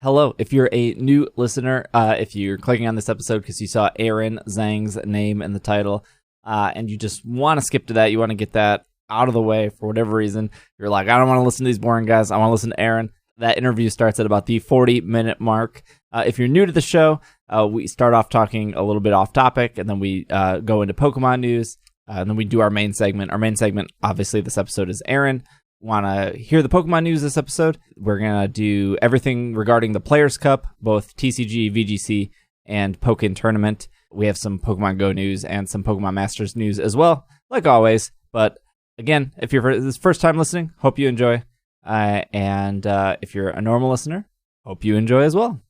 hello. If you're a new listener, if you're clicking on this episode because you saw Aaron Zheng's name in the title, and you just want to skip to that, you want to get that out of the way for whatever reason, you're like, I don't want to listen to these boring guys, I want to listen to Aaron. That interview starts at about the 40-minute mark. If you're new to the show, we start off talking a little bit off topic, and then we go into Pokemon news, and then we do our main segment. Our main segment, obviously, this episode is Aaron. Want to hear the Pokemon news this episode? We're going to do everything regarding the Players Cup, both TCG, VGC, and Pokken Tournament. We have some Pokemon Go news and some Pokemon Masters news as well, like always. But again, if you're this first time listening, hope you enjoy. And if you're a normal listener, hope you enjoy as well.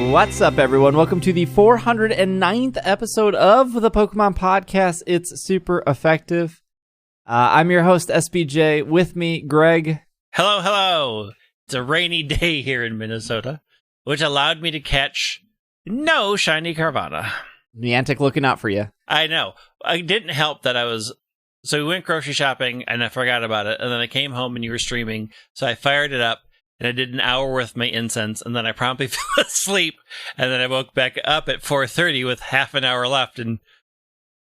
What's up, everyone? Welcome to the 409th episode of the Pokemon Podcast. It's super effective. I'm your host, SBJ. With me, Greg. Hello, hello. It's a rainy day here in Minnesota, which allowed me to catch no shiny Carvana. Niantic looking out for you. I know. It didn't help that so we went grocery shopping and I forgot about it. And then I came home and you were streaming. So I fired it up. And I did an hour worth of my incense, and then I promptly fell asleep. And then I woke back up at 4:30 with half an hour left and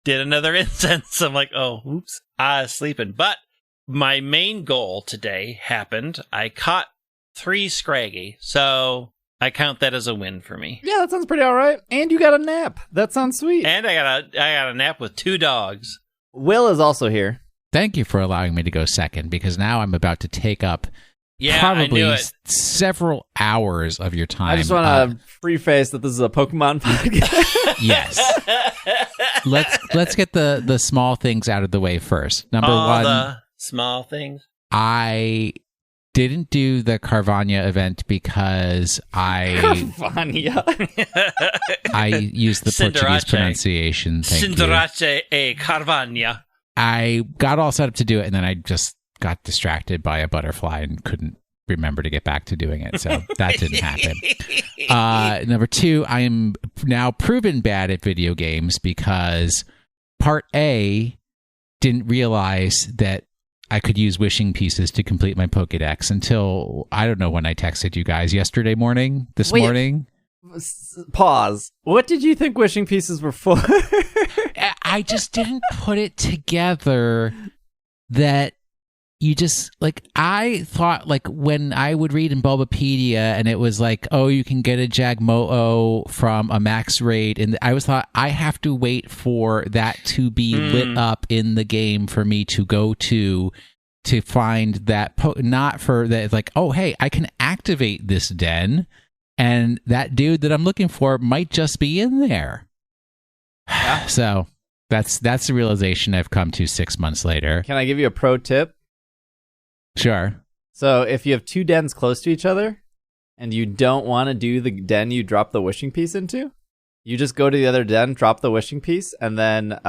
did another incense. I'm like, oh, oops, I was sleeping. But my main goal today happened. I caught 3 Scraggy, so I count that as a win for me. Yeah, that sounds pretty all right. And you got a nap. That sounds sweet. And I got a nap with 2 dogs. Will is also here. Thank you for allowing me to go second, because now I'm about to take up Yeah, probably I knew it. Several hours of your time. I just want to preface that this is a Pokemon podcast. Yes. Let's get the small things out of the way first. Number All one, the small things. I didn't do the Carvana event because I used the Portuguese pronunciation. Sinderace e Carvana. I got all set up to do it, and then I just got distracted by a butterfly and couldn't remember to get back to doing it, so that didn't happen. Number 2, I am now proven bad at video games because Part A didn't realize that I could use wishing pieces to complete my Pokédex until, I don't know when I texted you guys, yesterday morning? This morning? Pause. What did you think wishing pieces were for? I just didn't put it together that you just, like, I thought, like, when I would read in Bulbapedia and it was like, oh, you can get a Jagmo-O from a max raid, and I was thought, I have to wait for that to be lit up in the game for me to go to find that, not for that, like, oh, hey, I can activate this den, and that dude that I'm looking for might just be in there. Yeah. So that's the realization I've come to 6 months later. Can I give you a pro tip? Sure. So if you have 2 dens close to each other and you don't want to do the den you drop the wishing piece into, you just go to the other den, drop the wishing piece, and then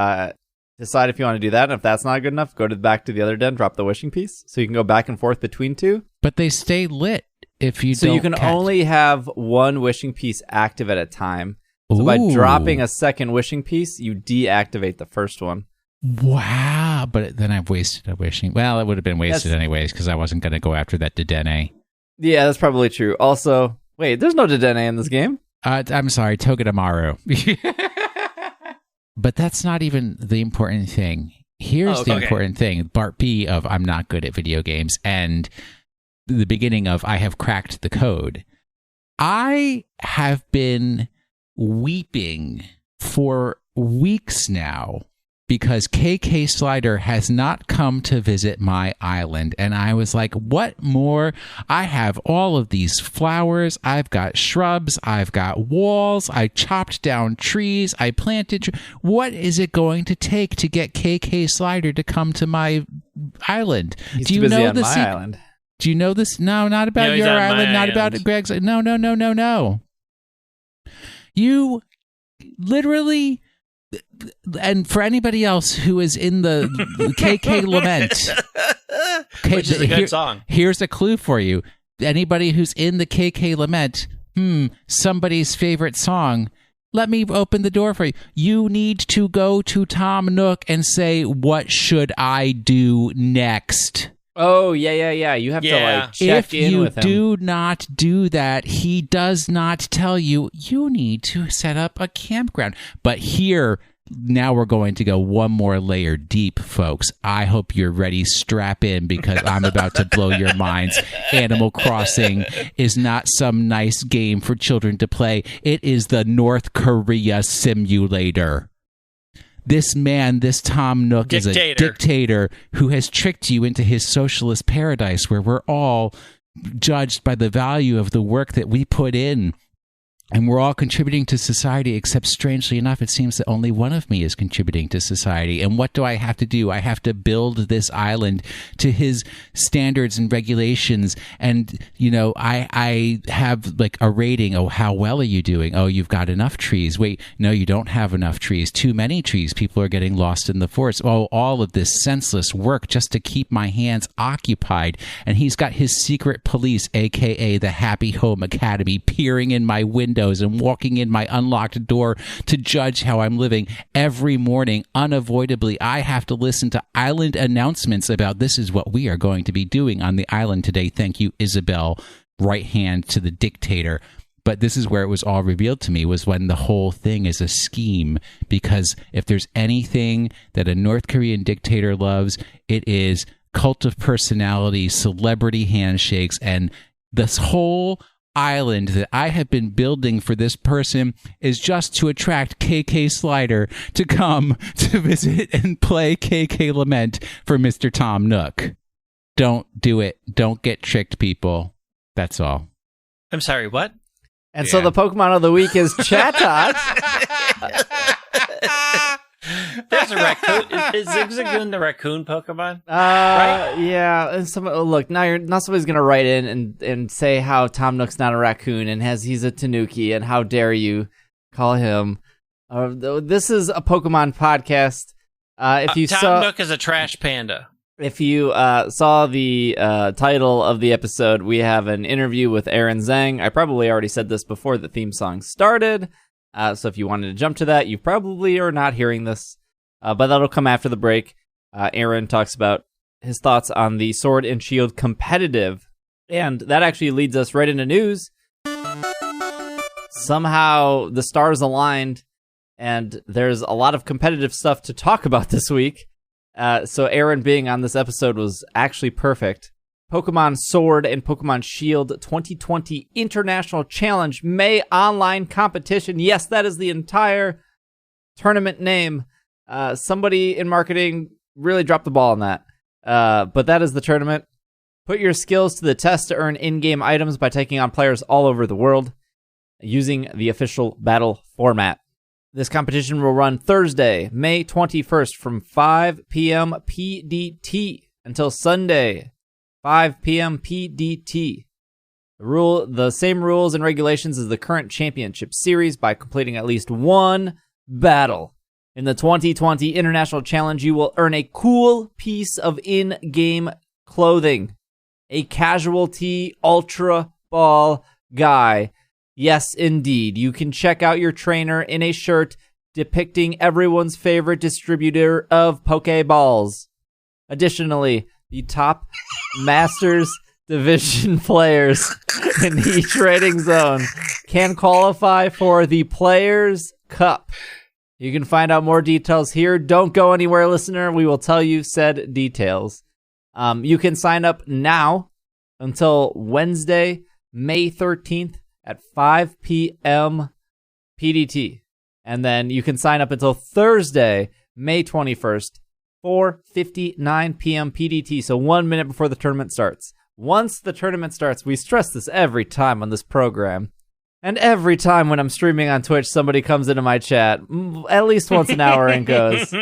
decide if you want to do that. And if that's not good enough, go back to the other den, drop the wishing piece. So you can go back and forth between 2. But they stay lit if you don't. So you can only have 1 wishing piece active at a time. So by dropping a second wishing piece, you deactivate the first one. Wow, but then I've wasted a wishing. Well, it would have been wasted anyways because I wasn't going to go after that Dedenne. Yeah, that's probably true. Also, wait, there's no Dedenne in this game. I'm sorry, Togedemaru. But that's not even the important thing. Here's the important thing. Part B of I'm not good at video games and the beginning of I have cracked the code. I have been weeping for weeks now because KK Slider has not come to visit my island. And I was like, what more? I have all of these flowers. I've got shrubs. I've got walls. I chopped down trees. I planted. What is it going to take to get KK Slider to come to my island? He's too busy on my island. Do you know this? No, not about your island. Not about Greg's. No. You literally, and for anybody else who is in the KK Lament, which is a good song. Here's a clue for you. Anybody who's in the KK Lament, somebody's favorite song, let me open the door for you. You need to go to Tom Nook and say, what should I do next? Oh, yeah. You have to check in with him. If you do not do that, he does not tell you, you need to set up a campground. But here, now we're going to go one more layer deep, folks. I hope you're ready. Strap in, because I'm about to blow your minds. Animal Crossing is not some nice game for children to play. It is the North Korea simulator. This man, this Tom Nook, is a dictator who has tricked you into his socialist paradise where we're all judged by the value of the work that we put in. And we're all contributing to society, except strangely enough, it seems that only one of me is contributing to society. And what do I have to do? I have to build this island to his standards and regulations. And, I have like a rating. Oh, how well are you doing? Oh, you've got enough trees. Wait, no, you don't have enough trees. Too many trees. People are getting lost in the forest. Oh, all of this senseless work just to keep my hands occupied. And he's got his secret police, a.k.a. the Happy Home Academy, peering in my window and walking in my unlocked door to judge how I'm living every morning. Unavoidably, I have to listen to island announcements about this is what we are going to be doing on the island today. Thank you, Isabel, right hand to the dictator. But this is where it was all revealed to me, was when the whole thing is a scheme. Because if there's anything that a North Korean dictator loves, it is cult of personality, celebrity handshakes, and this whole island that I have been building for this person is just to attract KK Slider to come to visit and play KK Lament for Mr. Tom Nook. Don't do it. Don't get tricked, people. That's all. I'm sorry, what? And so the Pokemon of the week is Chatot. There's a raccoon. Is Zigzagoon the raccoon Pokemon? Right? Yeah. Look, now somebody's going to write in and say how Tom Nook's not a raccoon and he's a Tanuki, and how dare you call him. This is a Pokemon podcast. Tom Nook is a trash panda. If you saw the title of the episode, we have an interview with Aaron Zheng. I probably already said this before the theme song started. So if you wanted to jump to that, you probably are not hearing this, but that'll come after the break. Aaron talks about his thoughts on the Sword and Shield competitive, and that actually leads us right into news. Somehow the stars aligned, and there's a lot of competitive stuff to talk about this week. So Aaron being on this episode was actually perfect. Pokemon Sword and Pokemon Shield 2020 International Challenge May online competition. Yes, that is the entire tournament name. Somebody in marketing really dropped the ball on that. But that is the tournament. Put your skills to the test to earn in-game items by taking on players all over the world using the official battle format. This competition will run Thursday, May 21st from 5 p.m. PDT until Sunday, 5 p.m. PDT. The same rules and regulations as the current championship series by completing at least one battle. In the 2020 International Challenge, you will earn a cool piece of in-game clothing. A Casualty Ultra Ball guy. Yes, indeed. You can check out your trainer in a shirt depicting everyone's favorite distributor of Pokeballs. Additionally, the top Masters Division players in each rating zone can qualify for the Players Cup. You can find out more details here. Don't go anywhere, listener. We will tell you said details. You can sign up now until Wednesday, May 13th at 5 p.m. PDT. And then you can sign up until Thursday, May 21st, 4:59 p.m. PDT. So 1 minute before the tournament starts. Once the tournament starts, we stress this every time on this program. And every time when I'm streaming on Twitch, somebody comes into my chat, at least once an hour, and goes,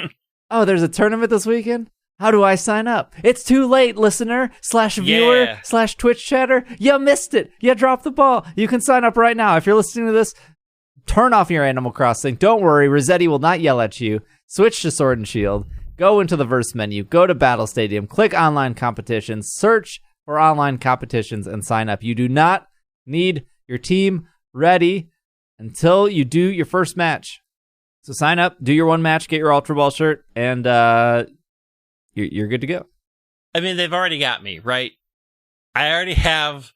"Oh, there's a tournament this weekend? How do I sign up?" It's too late, listener, /viewer, /Twitch chatter. You missed it. You dropped the ball. You can sign up right now. If you're listening to this, turn off your Animal Crossing. Don't worry, Rossetti will not yell at you. Switch to Sword and Shield. Go into the Verse menu. Go to Battle Stadium. Click Online Competitions. Search for online competitions and sign up. You do not need your team ready until you do your first match. So sign up, do your one match, get your Ultra Ball shirt, and you're good to go. I mean, they've already got me, right? I already have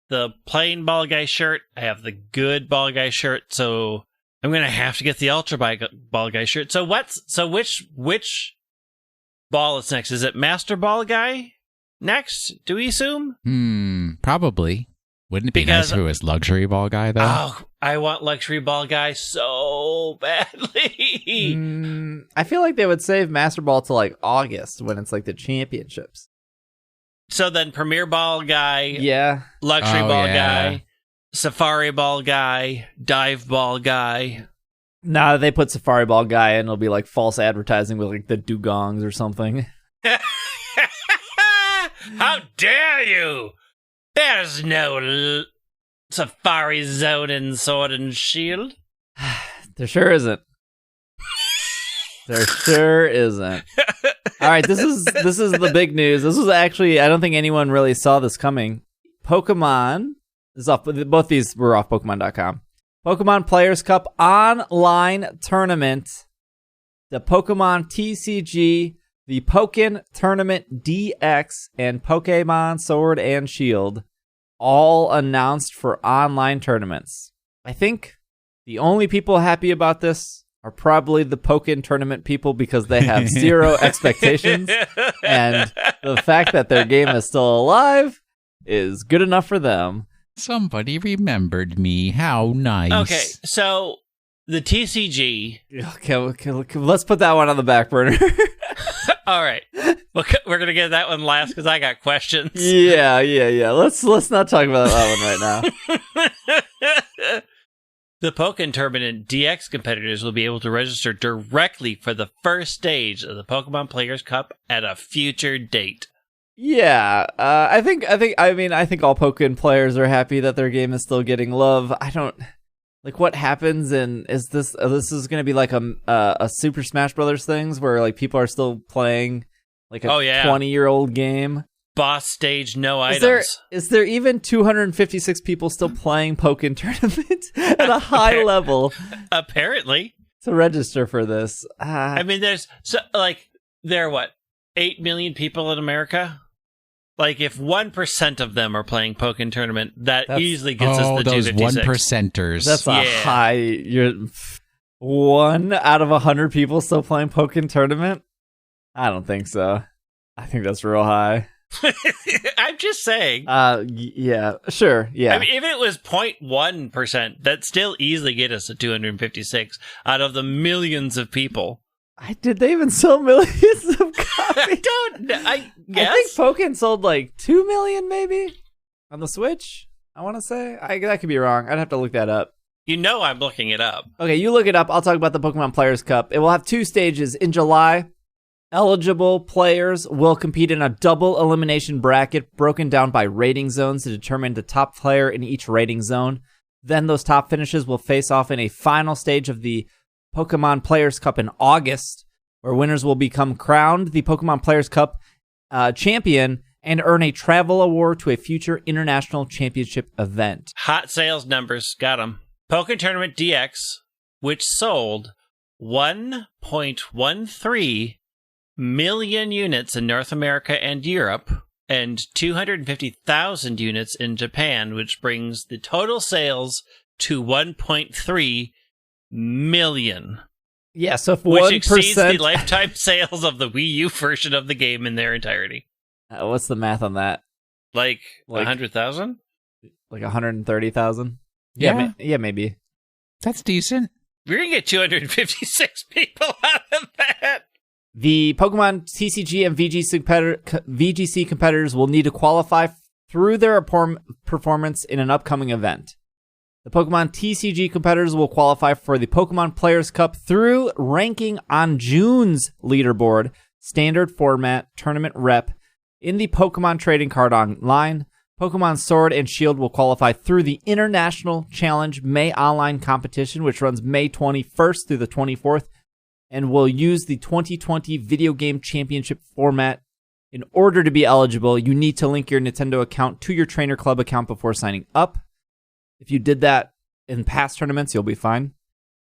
the plain Ball Guy shirt. I have the good Ball Guy shirt, so I'm going to have to get the Ultra Ball Guy shirt. So which ball is next? Is it Master Ball Guy next, do we assume? Probably. Wouldn't it be nice if it was Luxury Ball Guy, though? Oh, I want Luxury Ball Guy so badly. I feel like they would save Master Ball to like August when it's like the championships. So then Premier Ball Guy, Luxury Ball Guy, Safari Ball Guy, Dive Ball Guy. Nah, they put Safari Ball Guy and it'll be like false advertising with like the dugongs or something. How dare you! There's no Safari Zone in Sword and Shield. There sure isn't. There sure isn't. All right, this is the big news. This was actually, I don't think anyone really saw this coming. Pokemon, this is off, both these were off Pokemon.com. Pokemon Players Cup online tournament. The Pokemon TCG, the Pokken Tournament DX, and Pokemon Sword and Shield all announced for online tournaments. I think the only people happy about this are probably the Pokken Tournament people because they have zero expectations, and the fact that their game is still alive is good enough for them. Somebody remembered me. How nice. Okay, so the TCG... Okay, let's put that one on the back burner. All right. We're going to get that one last because I got questions. Yeah. Let's not talk about that one right now. The Pokken Tournament DX competitors will be able to register directly for the first stage of the Pokemon Players Cup at a future date. Yeah, I think all Pokken players are happy that their game is still getting love. I don't like what happens, and is this is going to be like a Super Smash Brothers things where like people are still playing like a 20-year-old game. Boss stage, no items. Is there even 256 people still playing Pokken Tournament at a high level? Apparently, to register for this. I mean, there are what, 8 million people in America? Like, if 1% of them are playing Pokken Tournament, that's easily gets us the 256. Those 1%ers. That's a high. You're 1 out of 100 people still playing Pokken Tournament? I don't think so. I think that's real high. I'm just saying. Yeah, sure. Yeah. I mean, if it was 0.1%, that'd still easily get us to 256 out of the millions of people. Did they even sell millions of copies? I guess. I think Pokken sold like 2 million maybe on the Switch, I want to say. That could be wrong. I'd have to look that up. You know I'm looking it up. Okay, you look it up. I'll talk about the Pokemon Players Cup. It will have 2 stages. In July, eligible players will compete in a double elimination bracket broken down by rating zones to determine the top player in each rating zone. Then those top finishes will face off in a final stage of the Pokemon Players Cup in August, where winners will become crowned the Pokemon Players Cup champion and earn a travel award to a future international championship event. Hot sales numbers. Got them. Pokken Tournament DX, which sold 1.13 million units in North America and Europe, and 250,000 units in Japan, which brings the total sales to 1.3 million. Yeah, so if which 1%... exceeds the lifetime sales of the Wii U version of the game in their entirety. What's the math on that? Like 100,000? Like 130,000? Yeah, maybe. That's decent. We're going to get 256 people out of that. The Pokemon TCG and VGC competitors will need to qualify through their performance in an upcoming event. The Pokemon TCG competitors will qualify for the Pokemon Players Cup through ranking on June's leaderboard, standard format, tournament rep, in the Pokemon trading card online. Pokemon Sword and Shield will qualify through the International Challenge May Online competition, which runs May 21st through the 24th, and will use the 2020 Video Game Championship format. In order to be eligible, you need to link your Nintendo account to your Trainer Club account before signing up. If you did that in past tournaments, you'll be fine.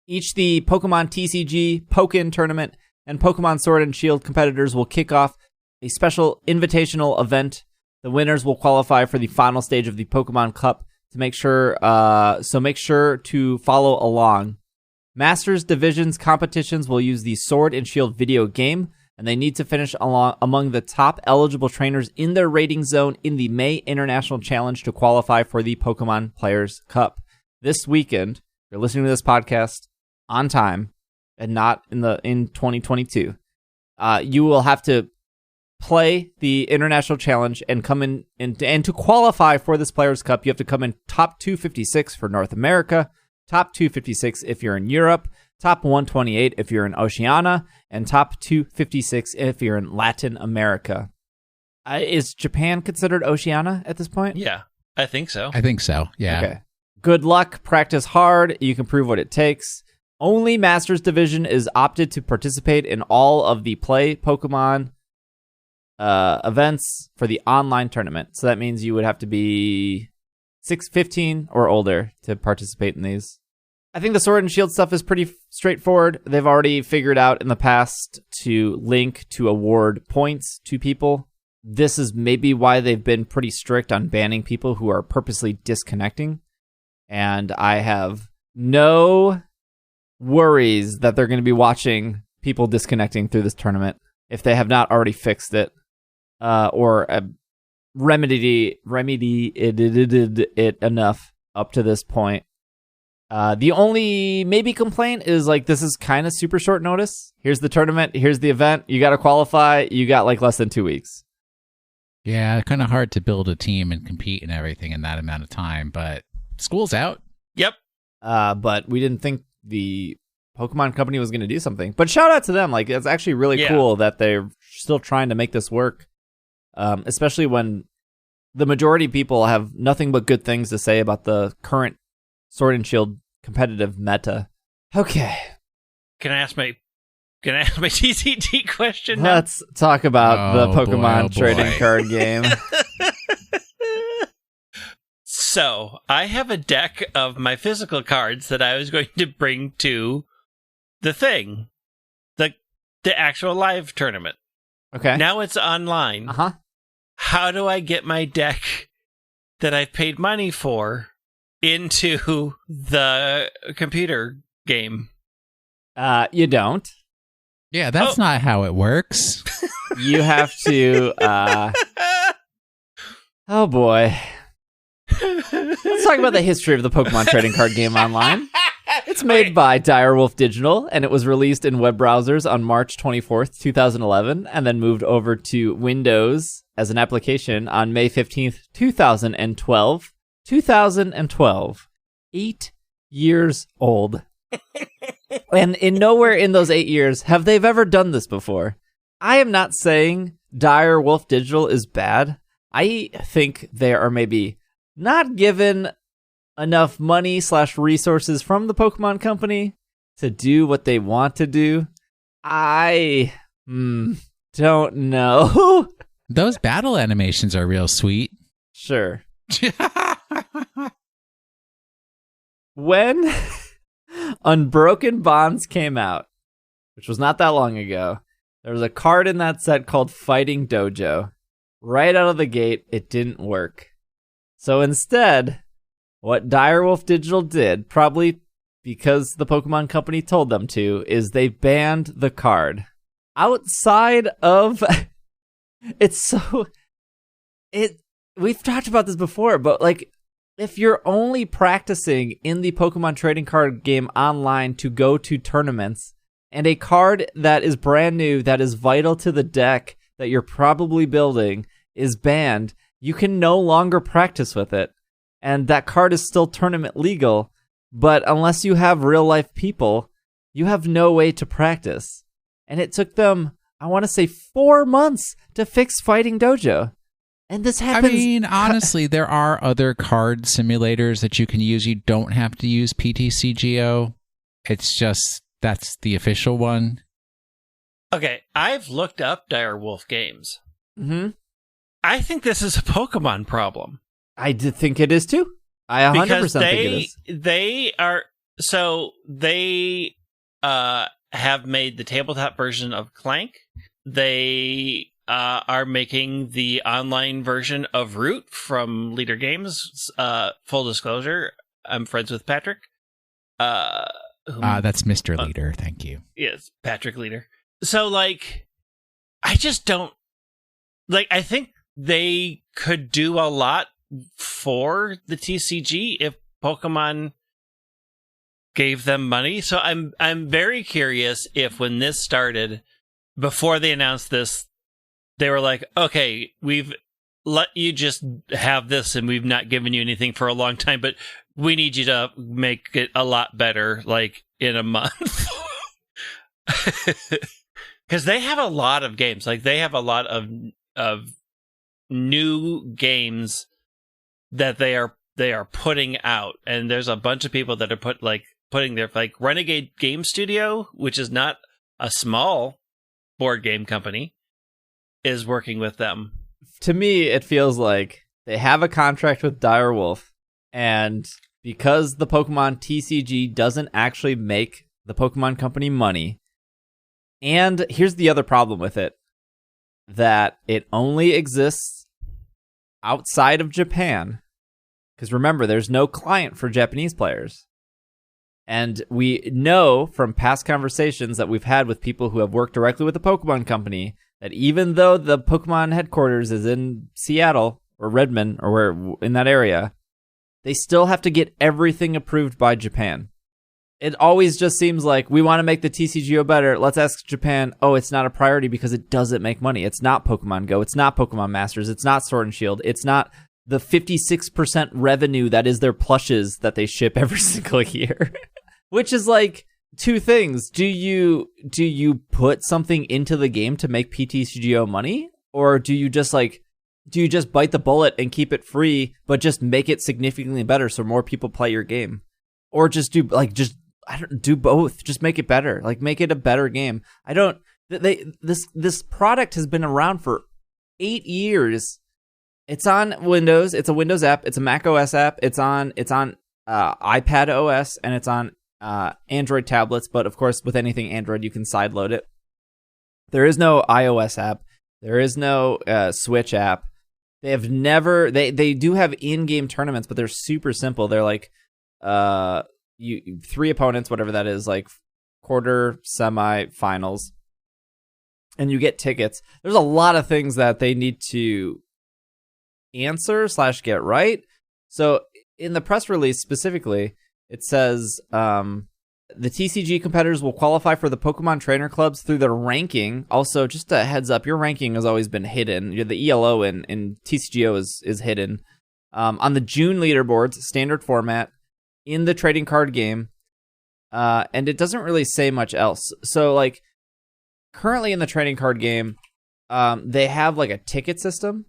Each the Pokemon TCG, Pokken Tournament, and Pokemon Sword and Shield competitors will kick off a special invitational event. The winners will qualify for the final stage of the Pokemon Cup. Make sure to follow along. Masters Divisions competitions will use the Sword and Shield video game, and they need to finish among the top eligible trainers in their rating zone in the May International Challenge to qualify for the Pokemon Players Cup. This weekend, if you're listening to this podcast on time and not in 2022, you will have to play the International Challenge and come in and to qualify for this Players Cup, you have to come in top 256 for North America, top 256 if you're in Europe, top 128 if you're in Oceania, and top 256 if you're in Latin America. Is Japan considered Oceania at this point? Yeah, I think so. Yeah. Okay. Good luck. Practice hard. You can prove what it takes. Only Masters Division is opted to participate in all of the Play Pokemon events for the online tournament. So that means you would have to be 15 or older to participate in these. I think the Sword and Shield stuff is pretty straightforward. They've already figured out in the past to link to award points to people. This is maybe why they've been pretty strict on banning people who are purposely disconnecting. And I have no worries that they're going to be watching people disconnecting through this tournament if they have not already fixed it. Or remedied it enough up to this point. The only maybe complaint is like this is kind of super short notice. Here's the tournament. Here's the event. You got to qualify. You got like less than 2 weeks. Yeah, kind of hard to build a team and compete and everything in that amount of time. But school's out. Yep. But we didn't think the Pokemon Company was going to do something. But shout out to them. Like it's actually really cool that they're still trying to make this work. Especially when the majority of people have nothing but good things to say about the current Sword and Shield competitive meta. Okay. Can I ask my TCG question now? Let's talk about the Pokemon trading card game. So, I have a deck of my physical cards that I was going to bring to the thing. The actual live tournament. Okay. Now it's online. Uh-huh. How do I get my deck that I've paid money for into the computer game? You don't. Yeah, that's not how it works. You have to... Oh, boy. Let's talk about the history of the Pokemon trading card game online. It's made by Direwolf Digital, and it was released in web browsers on March 24th, 2011, and then moved over to Windows as an application on May 15th, 2012. 2012. 8 years old. And in nowhere in those 8 years have they ever done this before. I am not saying Direwolf Digital is bad. I think they are maybe not given enough money / resources from the Pokemon Company to do what they want to do. I don't know. Those battle animations are real sweet. Sure. When Unbroken Bonds came out, which was not that long ago, there was a card in that set called Fighting Dojo. Right out of the gate, it didn't work. So instead, what Direwolf Digital did, probably because the Pokemon Company told them to, is they banned the card. Outside of... We've talked about this before, but like, if you're only practicing in the Pokemon trading card game online to go to tournaments, and a card that is brand new, that is vital to the deck that you're probably building is banned, you can no longer practice with it. And that card is still tournament legal, but unless you have real life people, you have no way to practice. And it took them, I want to say 4 months to fix Fighting Dojo. And this happens. I mean, honestly, there are other card simulators that you can use. You don't have to use PTCGO. It's just that's the official one. Okay, I've looked up Direwolf games. Mm-hmm. I think this is a Pokemon problem. I did think it is too. I 100% think it is. They are they have made the tabletop version of Clank. They are making the online version of Root from Leader Games. Full disclosure, I'm friends with Patrick. That's Mr. Leader. Thank you. Yes, Patrick Leader. So, like, I just don't... Like, I think they could do a lot for the TCG if Pokemon gave them money. So I'm very curious if when this started, before they announced this, they were like, okay, we've let you just have this and we've not given you anything for a long time, but we need you to make it a lot better, like, in a month. Because they have a lot of games. Like, they have a lot of new games that they are putting out. And there's a bunch of people that are putting their, like, Renegade Game Studio, which is not a small board game company, is working with them. To me, it feels like they have a contract with Direwolf, and because the Pokemon TCG doesn't actually make the Pokemon Company money, and here's the other problem with it, that it only exists outside of Japan, because remember, there's no client for Japanese players. And we know from past conversations that we've had with people who have worked directly with the Pokemon Company that even though the Pokemon headquarters is in Seattle or Redmond or where in that area, they still have to get everything approved by Japan. It always just seems like we want to make the TCGO better. Let's ask Japan. Oh, it's not a priority because it doesn't make money. It's not Pokemon Go. It's not Pokemon Masters. It's not Sword and Shield. It's not the 56% revenue that is their plushes that they ship every single year. Which is like two things. Do you put something into the game to make PTCGO money? Or do you just bite the bullet and keep it free, but just make it significantly better so more people play your game? Or just do both. Just make it better. Like, make it a better game. This product has been around for 8 years. It's on Windows. It's a Windows app. It's a Mac OS app. It's on iPad OS, and it's on Android tablets. But of course, with anything Android, you can sideload it. There is no iOS app. There is no Switch app. They have never. They do have in-game tournaments, but they're super simple. They're like 3 opponents, whatever that is, like quarter, semi, finals, and you get tickets. There's a lot of things that they need to answer / get right. So in the press release specifically, it says the TCG competitors will qualify for the Pokemon trainer clubs through their ranking. Also, just a heads up, your ranking has always been hidden. The ELO in TCGO is hidden. On the June leaderboards, standard format, in the trading card game, and it doesn't really say much else. So, like, currently in the trading card game, they have, like, a ticket system,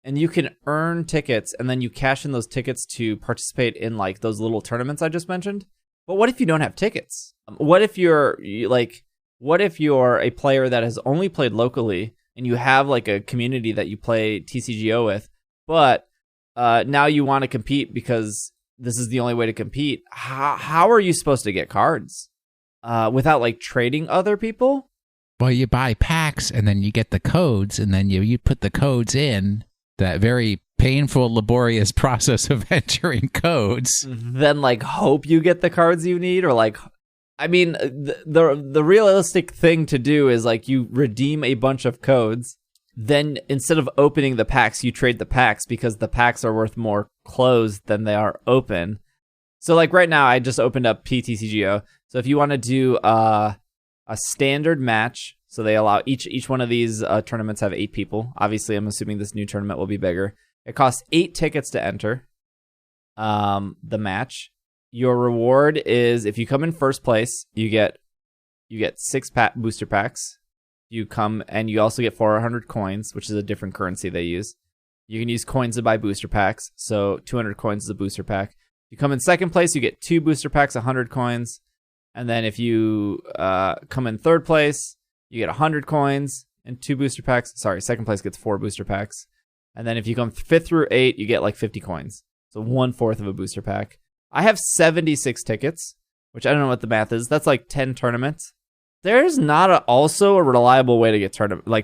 and you can earn tickets, and then you cash in those tickets to participate in, like, those little tournaments I just mentioned. But what if you don't have tickets? What if you're a player that has only played locally, and you have, like, a community that you play TCGO with, but now you want to compete because this is the only way to compete? How are you supposed to get cards without, like, trading other people? Well, you buy packs, and then you get the codes, and then you put the codes in. That very painful, laborious process of entering codes. Then, like, hope you get the cards you need, or, like, I mean, the realistic thing to do is, like, you redeem a bunch of codes. Then instead of opening the packs, you trade the packs because the packs are worth more closed than they are open. So, like, right now, I just opened up PTCGO. So if you want to do a standard match, so they allow each one of these tournaments have 8 people. Obviously, I'm assuming this new tournament will be bigger. It costs 8 tickets to enter the match. Your reward is, if you come in first place, you get 6 booster packs. You come and you also get 400 coins, which is a different currency they use. You can use coins to buy booster packs. So 200 coins is a booster pack. You come in second place, you get 2 booster packs, 100 coins. And then if you come in third place, you get 100 coins and 2 booster packs. Sorry, second place gets 4 booster packs. And then if you come 5th through 8, you get like 50 coins. So 1/4 of a booster pack. I have 76 tickets, which I don't know what the math is. That's like 10 tournaments. There's not also a reliable way to get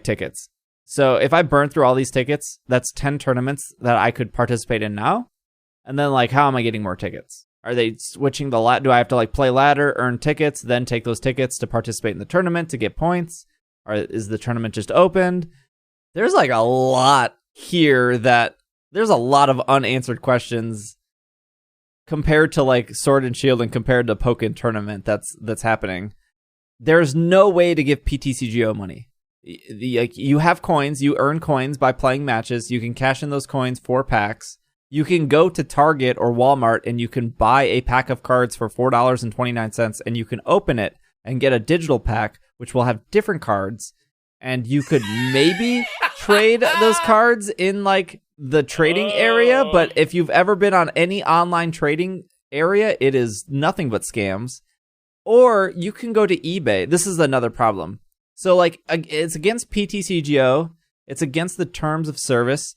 tickets. So if I burn through all these tickets, that's 10 tournaments that I could participate in now. And then like, how am I getting more tickets? Are they switching the do I have to like play ladder, earn tickets, then take those tickets to participate in the tournament to get points? Or is the tournament just opened? There's like a lot here that there's a lot of unanswered questions compared to like Sword and Shield and compared to Pokken Tournament that's happening. There's no way to give PTCGO money. You have coins, you earn coins by playing matches. You can cash in those coins for packs. You can go to Target or Walmart and you can buy a pack of cards for $4.29 and you can open it and get a digital pack which will have different cards, and you could maybe trade those cards in like the trading area, but if you've ever been on any online trading area, it is nothing but scams. Or you can go to eBay. This is another problem. So like it's against PTCGO, it's against the terms of service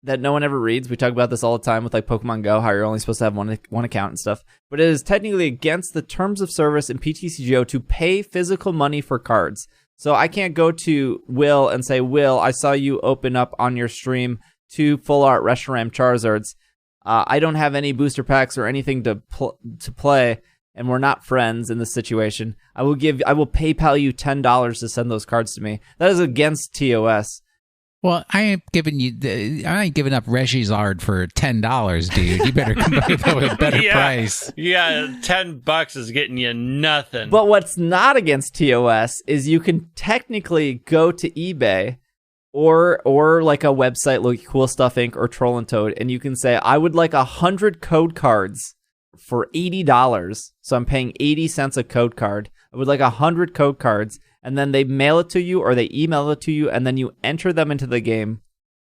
that no one ever reads. We talk about this all the time with like Pokemon Go, how you're only supposed to have one account and stuff. But it is technically against the terms of service in PTCGO to pay physical money for cards. So I can't go to Will and say, Will, I saw you open up on your stream 2 full art Reshiram Charizards. I don't have any booster packs or anything to play, and we're not friends in this situation. I will PayPal you $10 to send those cards to me. That is against TOS. Well, I ain't giving up Regizard for $10, dude. You better come up with a better price. Yeah, $10 is getting you nothing. But what's not against TOS is you can technically go to eBay or like a website like Cool Stuff Inc. or Troll and Toad, and you can say, I would like 100 code cards for $80. So I'm paying 80 cents a code card. I would like 100 code cards. And then they mail it to you or they email it to you, and then you enter them into the game.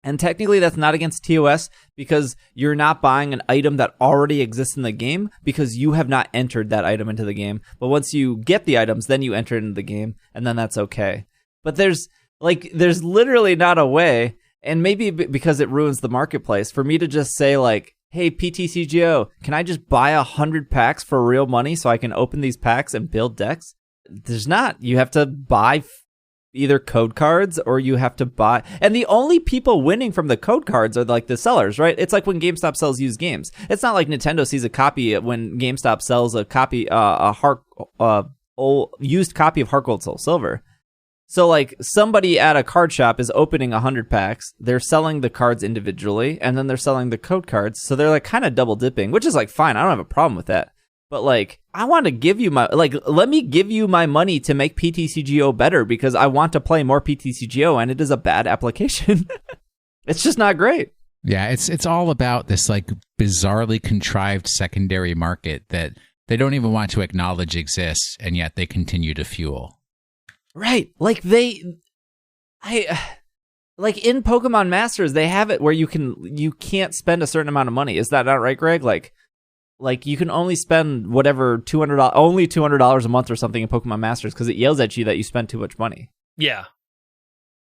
And technically that's not against TOS because you're not buying an item that already exists in the game because you have not entered that item into the game. But once you get the items, then you enter it into the game, and then that's okay. But there's literally not a way, and maybe because it ruins the marketplace, for me to just say like, hey, PTCGO, can I just buy 100 packs for real money so I can open these packs and build decks? There's not. You have to buy either code cards or you have to buy. And the only people winning from the code cards are like the sellers, right? It's like when GameStop sells used games. It's not like Nintendo sees a copy when GameStop sells a copy, used copy of Heart Gold Soul Silver. So like somebody at a card shop is opening 100 packs. They're selling the cards individually and then they're selling the code cards. So they're like kind of double dipping, which is like fine. I don't have a problem with that. But like, I want to give you let me give you my money to make PTCGO better because I want to play more PTCGO, and it is a bad application. It's just not great. Yeah, it's all about this like bizarrely contrived secondary market that they don't even want to acknowledge exists, and yet they continue to fuel. Right. Like in Pokemon Masters, they have it where you can't spend a certain amount of money. Is that not right, Greg? Like you can only spend whatever only $200 a month or something in Pokemon Masters because it yells at you that you spend too much money. Yeah,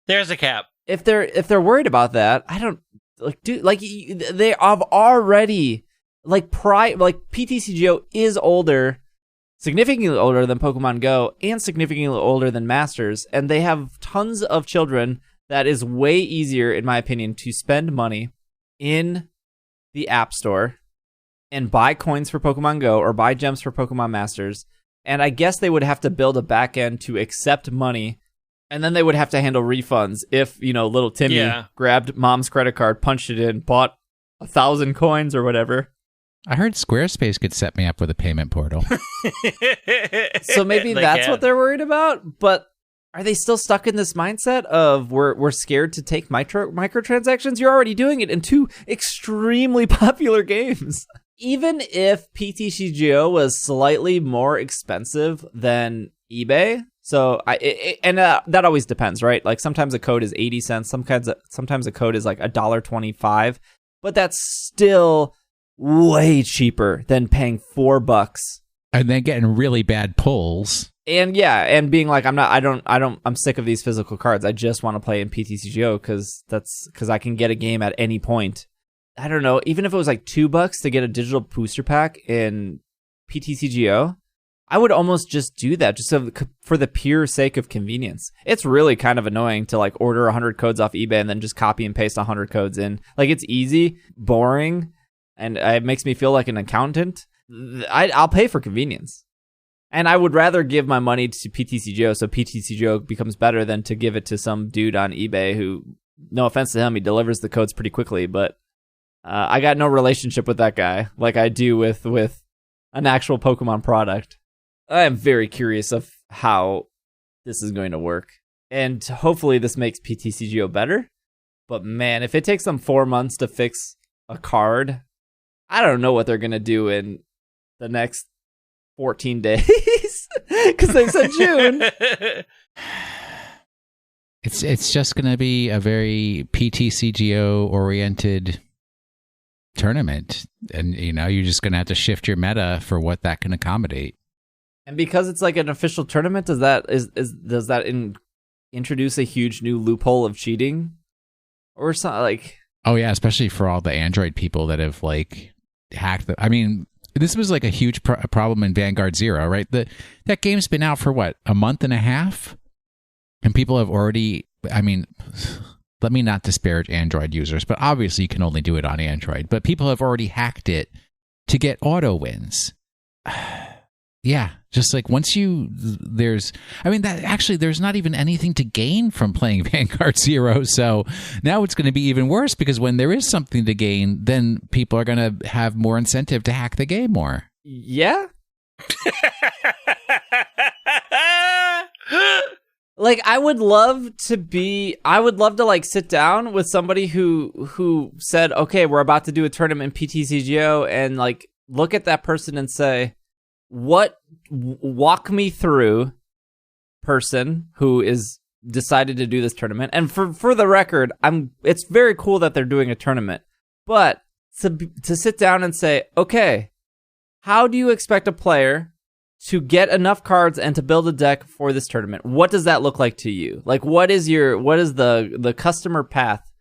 there's a cap. If they're worried about that, I don't they have already PTCGO is older, significantly older than Pokemon Go and significantly older than Masters, and they have tons of children. That is way easier, in my opinion, to spend money in the App Store and buy coins for Pokemon Go or buy gems for Pokemon Masters. And I guess they would have to build a back end to accept money. And then they would have to handle refunds if, little Timmy grabbed mom's credit card, punched it in, bought 1,000 coins or whatever. I heard Squarespace could set me up with a payment portal. So maybe that's what they're worried about. But are they still stuck in this mindset of we're scared to take microtransactions? You're already doing it in 2 extremely popular games. Even if PTCGO was slightly more expensive than eBay, So that always depends, right? Like sometimes a code is 80 cents, sometimes a code is like $1.25, but that's still way cheaper than paying $4 and then getting really bad pulls. And and being like, I'm sick of these physical cards. I just want to play in PTCGO because I can get a game at any point. I don't know, even if it was like $2 to get a digital booster pack in PTCGO, I would almost just do that just for the pure sake of convenience. It's really kind of annoying to like order 100 codes off eBay and then just copy and paste 100 codes in. Like it's easy, boring, and it makes me feel like an accountant. I'll pay for convenience. And I would rather give my money to PTCGO so PTCGO becomes better than to give it to some dude on eBay who, no offense to him, he delivers the codes pretty quickly, but I got no relationship with that guy like I do with an actual Pokemon product. I am very curious of how this is going to work. And hopefully this makes PTCGO better. But man, if it takes them 4 months to fix a card, I don't know what they're going to do in the next 14 days. Because they said June. It's just going to be a very PTCGO-oriented tournament. And, you're just going to have to shift your meta for what that can accommodate. And because it's like an official tournament, does that introduce a huge new loophole of cheating, or something like? Oh yeah, especially for all the Android people that have like hacked the. I mean, this was like a huge problem in Vanguard Zero, right? That game's been out for what, a month and a half, and people have already. I mean, let me not disparage Android users, but obviously you can only do it on Android. But people have already hacked it to get auto wins. Yeah, just like there's not even anything to gain from playing Vanguard Zero. So now it's going to be even worse because when there is something to gain, then people are going to have more incentive to hack the game more. Yeah. Like I would love to like sit down with somebody who said, okay, we're about to do a tournament in PTCGO, and like look at that person and say, walk me through person who is decided to do this tournament. And for the record, it's very cool that they're doing a tournament, but to sit down and say, okay, how do you expect a player to get enough cards and to build a deck for this tournament? What does that look like to you? Like, what is the customer path?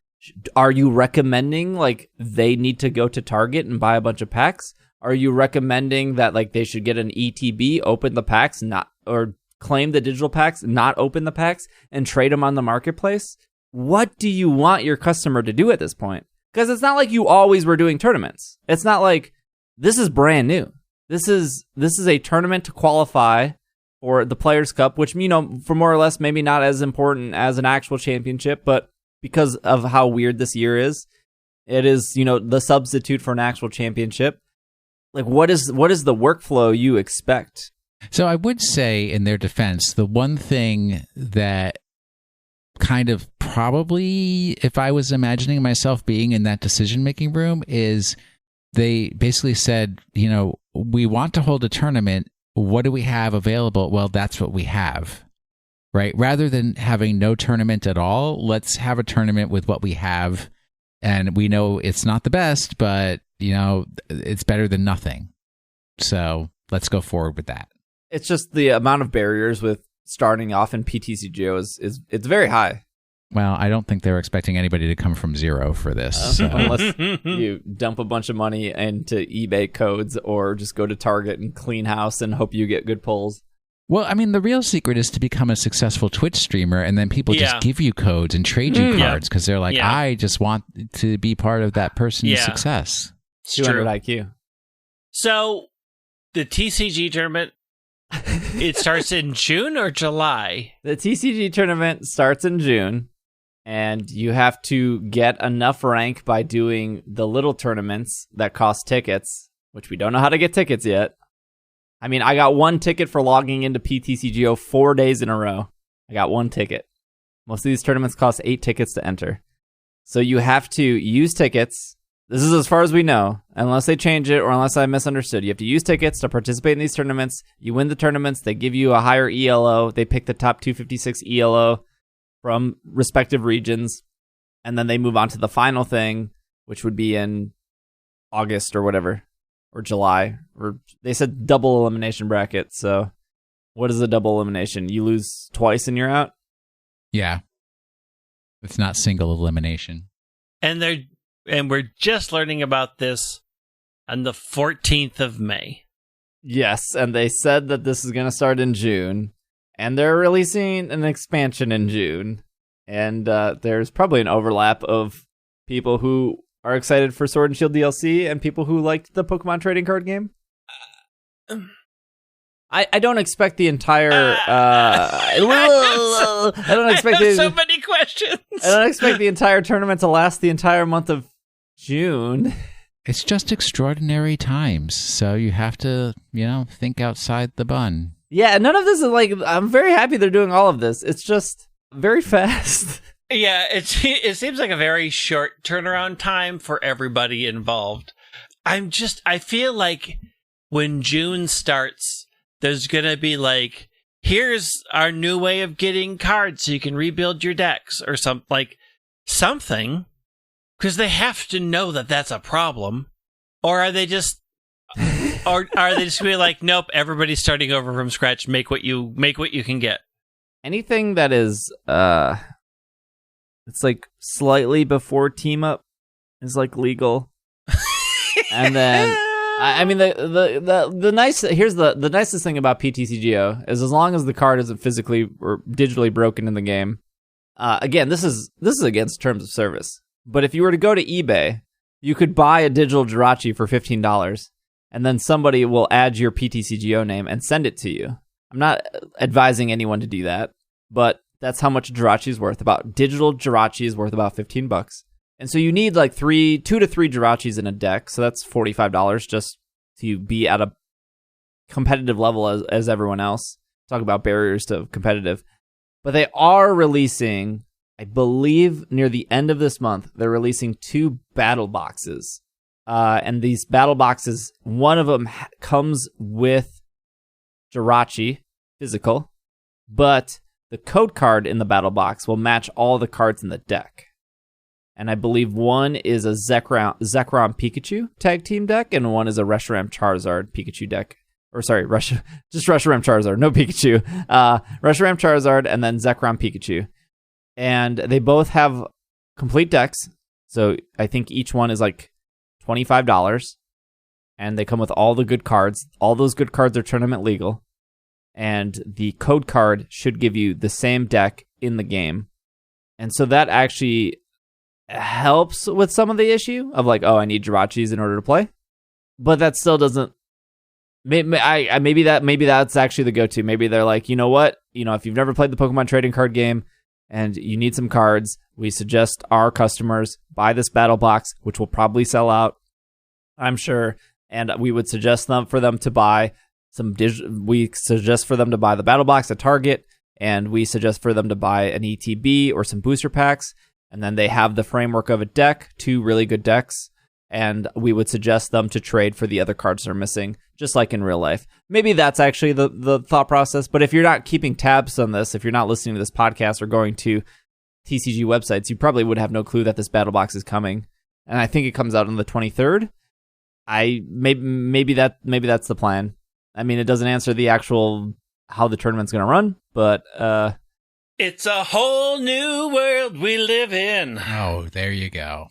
Are you recommending like they need to go to Target and buy a bunch of packs? Are you recommending that like they should get an ETB, open the packs, or claim the digital packs, not open the packs, and trade them on the marketplace? What do you want your customer to do at this point? Because it's not like you always were doing tournaments. It's not like this is brand new. This is a tournament to qualify for the Players Cup, which, for more or less maybe not as important as an actual championship, but because of how weird this year is, it is, the substitute for an actual championship. Like, what is the workflow you expect? So I would say, in their defense, the one thing that kind of probably, if I was imagining myself being in that decision-making room, is they basically said, we want to hold a tournament. What do we have available? Well, that's what we have, right? Rather than having no tournament at all, let's have a tournament with what we have. And we know it's not the best, but it's better than nothing. So let's go forward with that. It's just the amount of barriers with starting off in PTCGO is it's very high. Well, I don't think they're expecting anybody to come from zero for this. So. Unless you dump a bunch of money into eBay codes or just go to Target and clean house and hope you get good pulls. Well, I mean, the real secret is to become a successful Twitch streamer, and then people just give you codes and trade you cards because they're like, I just want to be part of that person's success. 200 IQ. So, the TCG tournament, it starts in June or July? The TCG tournament starts in June, and you have to get enough rank by doing the little tournaments that cost tickets, which we don't know how to get tickets yet. I mean, I got one ticket for logging into PTCGO 4 days in a row. I got one ticket. Most of these tournaments cost 8 tickets to enter. So you have to use tickets this is as far as we know, unless they change it or unless I misunderstood. You have to use tickets to participate in these tournaments. You win the tournaments. They give you a higher ELO. They pick the top 256 ELO from respective regions. And then they move on to the final thing, which would be in August or whatever, or July. Or they said double elimination bracket. So what is a double elimination? You lose twice and you're out? Yeah. It's not single elimination. And we're just learning about this on the 14th of May. Yes, and they said that this is going to start in June, and they're releasing an expansion in June, and there's probably an overlap of people who are excited for Sword and Shield DLC and people who liked the Pokemon trading card game. I don't expect the entire. I don't expect so many questions. I don't expect the entire tournament to last the entire month of June. It's just extraordinary times, so you have to, think outside the bun. Yeah, none of this is like. I'm very happy they're doing all of this. It's just very fast. Yeah, it seems like a very short turnaround time for everybody involved. I feel like when June starts, there's going to be like, here's our new way of getting cards so you can rebuild your decks or something, because they have to know that that's a problem. Or are they just going to be like, nope, everybody's starting over from scratch, make what you can get. Anything that is it's like slightly before team up is like legal. And then I mean the nicest thing about PTCGO is as long as the card isn't physically or digitally broken in the game. Again, this is against terms of service. But if you were to go to eBay, you could buy a digital Jirachi for $15, and then somebody will add your PTCGO name and send it to you. I'm not advising anyone to do that, but that's how much Jirachi is worth. Digital Jirachi is worth about $15. And so you need like 2 to 3 Jirachis in a deck, so that's $45 just to be at a competitive level as everyone else. Talk about barriers to competitive. But they are releasing, I believe near the end of this month, they're releasing 2 battle boxes. And these battle boxes, one of them comes with Jirachi, physical, but the code card in the battle box will match all the cards in the deck. And I believe one is a Zekrom Pikachu tag team deck, and one is a Reshiram Charizard Pikachu deck. Or sorry, just Reshiram Charizard, no Pikachu. Reshiram Charizard and then Zekrom Pikachu. And they both have complete decks, so I think each one is like $25. And they come with all the good cards. All those good cards are tournament legal. And the code card should give you the same deck in the game. And so that actually helps with some of the issue of like, oh, I need Jirachis in order to play. But that still doesn't. Maybe that's actually the go-to. Maybe they're like, you know what? If you've never played the Pokemon trading card game and you need some cards, we suggest our customers buy this battle box, which will probably sell out, I'm sure. And we would suggest for them to buy we suggest for them to buy the battle box at Target, and we suggest for them to buy an ETB or some booster packs. And then they have the framework of a deck, 2 really good decks, and we would suggest them to trade for the other cards they're missing, just like in real life. Maybe that's actually the thought process, but if you're not keeping tabs on this, if you're not listening to this podcast or going to TCG websites, you probably would have no clue that this battle box is coming. And I think it comes out on the 23rd. Maybe that's the plan. I mean, it doesn't answer the actual how the tournament's going to run, but it's a whole new world we live in. Oh, there you go.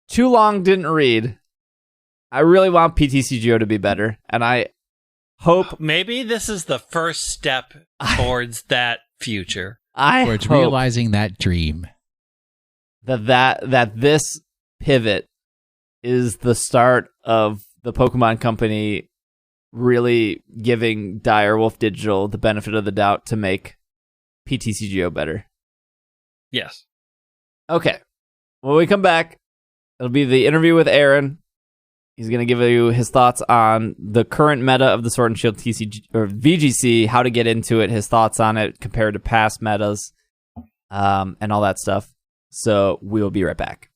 Too long didn't read. I really want PTCGO to be better, and I hope maybe this is the first step towards that future. Towards realizing that dream. That this pivot is the start of the Pokemon Company really giving Direwolf Digital the benefit of the doubt to make PTCGO better. Yes. Okay. When we come back, it'll be the interview with Aaron. He's going to give you his thoughts on the current meta of the Sword and Shield TCG or VGC, how to get into it, his thoughts on it compared to past metas, and all that stuff. So we will be right back.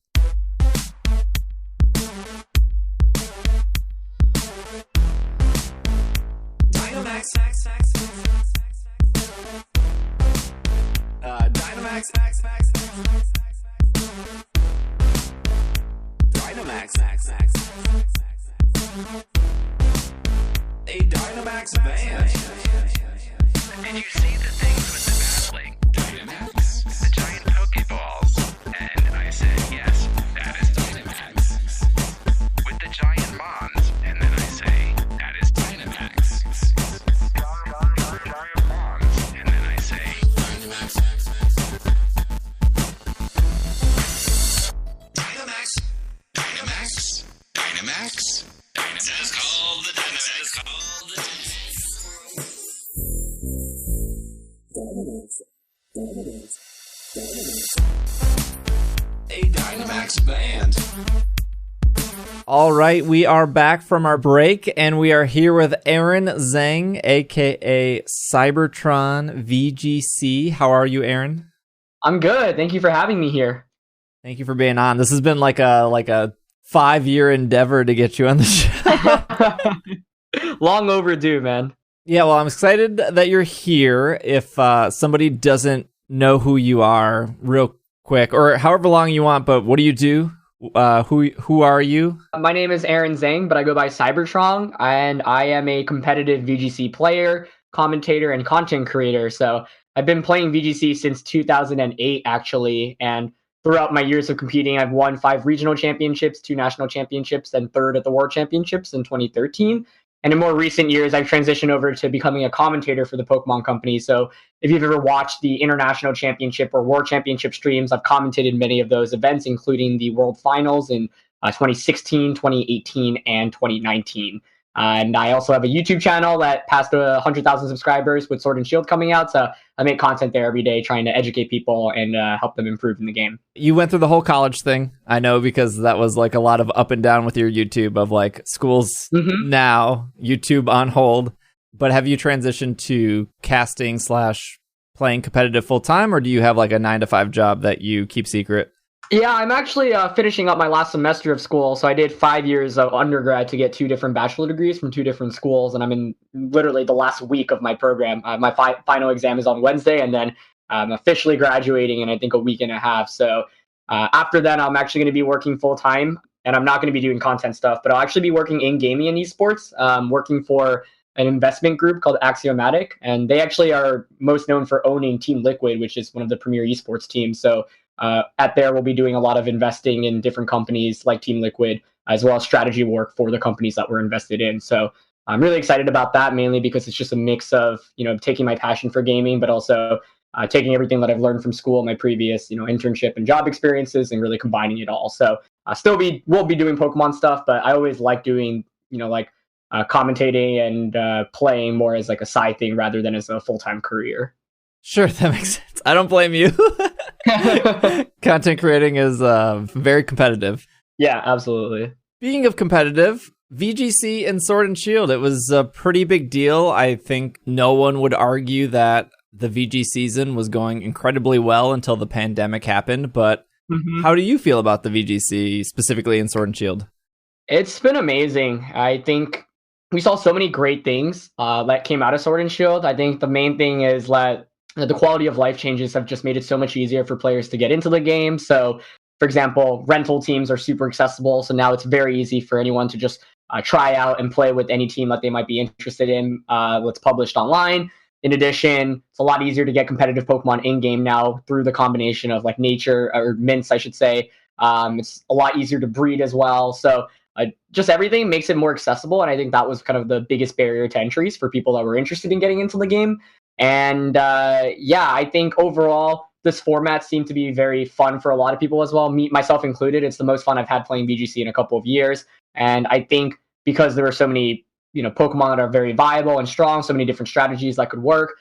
A Dynamax band. Did you see the things with the battling? Dynamax. The giant Pokeballs. And I said, yes, that is Dynamax. With the giant Mons. And then I say, that is Dynamax. Giant Mons. And then I say, Dynamax. Dynamax. Dynamax. Dynamax. Dynamax is called the Dynamax. Is called the A Dynamax band. All right, we are back from our break, and we are here with Aaron Zheng, aka CybertronVGC. How are you, Aaron? I'm good. Thank you for having me here. Thank you for being on. This has been like a 5-year endeavor to get you on the show. Long overdue, man. Yeah, well, I'm excited that you're here. If somebody doesn't know who you are, real quick, or however long you want, but what do you do? Who are you? My name is Aaron Zheng, but I go by Cybertron, and I am a competitive VGC player, commentator, and content creator. So I've been playing VGC since 2008, actually, and throughout my years of competing, I've won 5 regional championships, 2 national championships, and 3rd at the World Championships in 2013. And in more recent years, I've transitioned over to becoming a commentator for the Pokemon Company. So if you've ever watched the International Championship or World Championship streams, I've commentated many of those events, including the World Finals in 2016, 2018, and 2019. And I also have a YouTube channel that passed 100,000 subscribers with Sword and Shield coming out. So I make content there every day trying to educate people and help them improve in the game. You went through the whole college thing, I know, because that was like a lot of up and down with your YouTube of like schools now, YouTube on hold. But have you transitioned to casting / playing competitive full time, or do you have like a 9-to-5 job that you keep secret? Yeah, I'm actually finishing up my last semester of school. So I did 5 years of undergrad to get 2 different bachelor degrees from 2 different schools. And I'm in literally the last week of my program. My final exam is on Wednesday, and then I'm officially graduating in, I think, a week and a half. So after that, I'm actually going to be working full time, and I'm not going to be doing content stuff, but I'll actually be working in gaming and esports, working for an investment group called Axiomatic. And they actually are most known for owning Team Liquid, which is one of the premier esports teams. So at there, we'll be doing a lot of investing in different companies like Team Liquid, as well as strategy work for the companies that we're invested in. So I'm really excited about that, mainly because it's just a mix of, taking my passion for gaming, but also taking everything that I've learned from school, my previous, internship and job experiences, and really combining it all. So we'll be doing Pokemon stuff, but I always like doing, commentating and playing more as like a side thing rather than as a full-time career. Sure, that makes sense. I don't blame you. Content creating is very competitive. Yeah, absolutely. Speaking of competitive, VGC and Sword and Shield, it was a pretty big deal. I think no one would argue that the VG season was going incredibly well until the pandemic happened. But how do you feel about the VGC, specifically in Sword and Shield? It's been amazing. I think we saw so many great things that came out of Sword and Shield. I think the main thing is that the quality of life changes have just made it so much easier for players to get into the game. So, for example, rental teams are super accessible. So now it's very easy for anyone to just try out and play with any team that they might be interested in that's published online. In addition, it's a lot easier to get competitive Pokemon in-game now through the combination of like nature or mints, I should say. It's a lot easier to breed as well. So just everything makes it more accessible. And I think that was kind of the biggest barrier to entries for people that were interested in getting into the game. And I think overall, this format seemed to be very fun for a lot of people as well, myself included. It's the most fun I've had playing VGC in a couple of years. And I think because there are so many, Pokemon that are very viable and strong, so many different strategies that could work,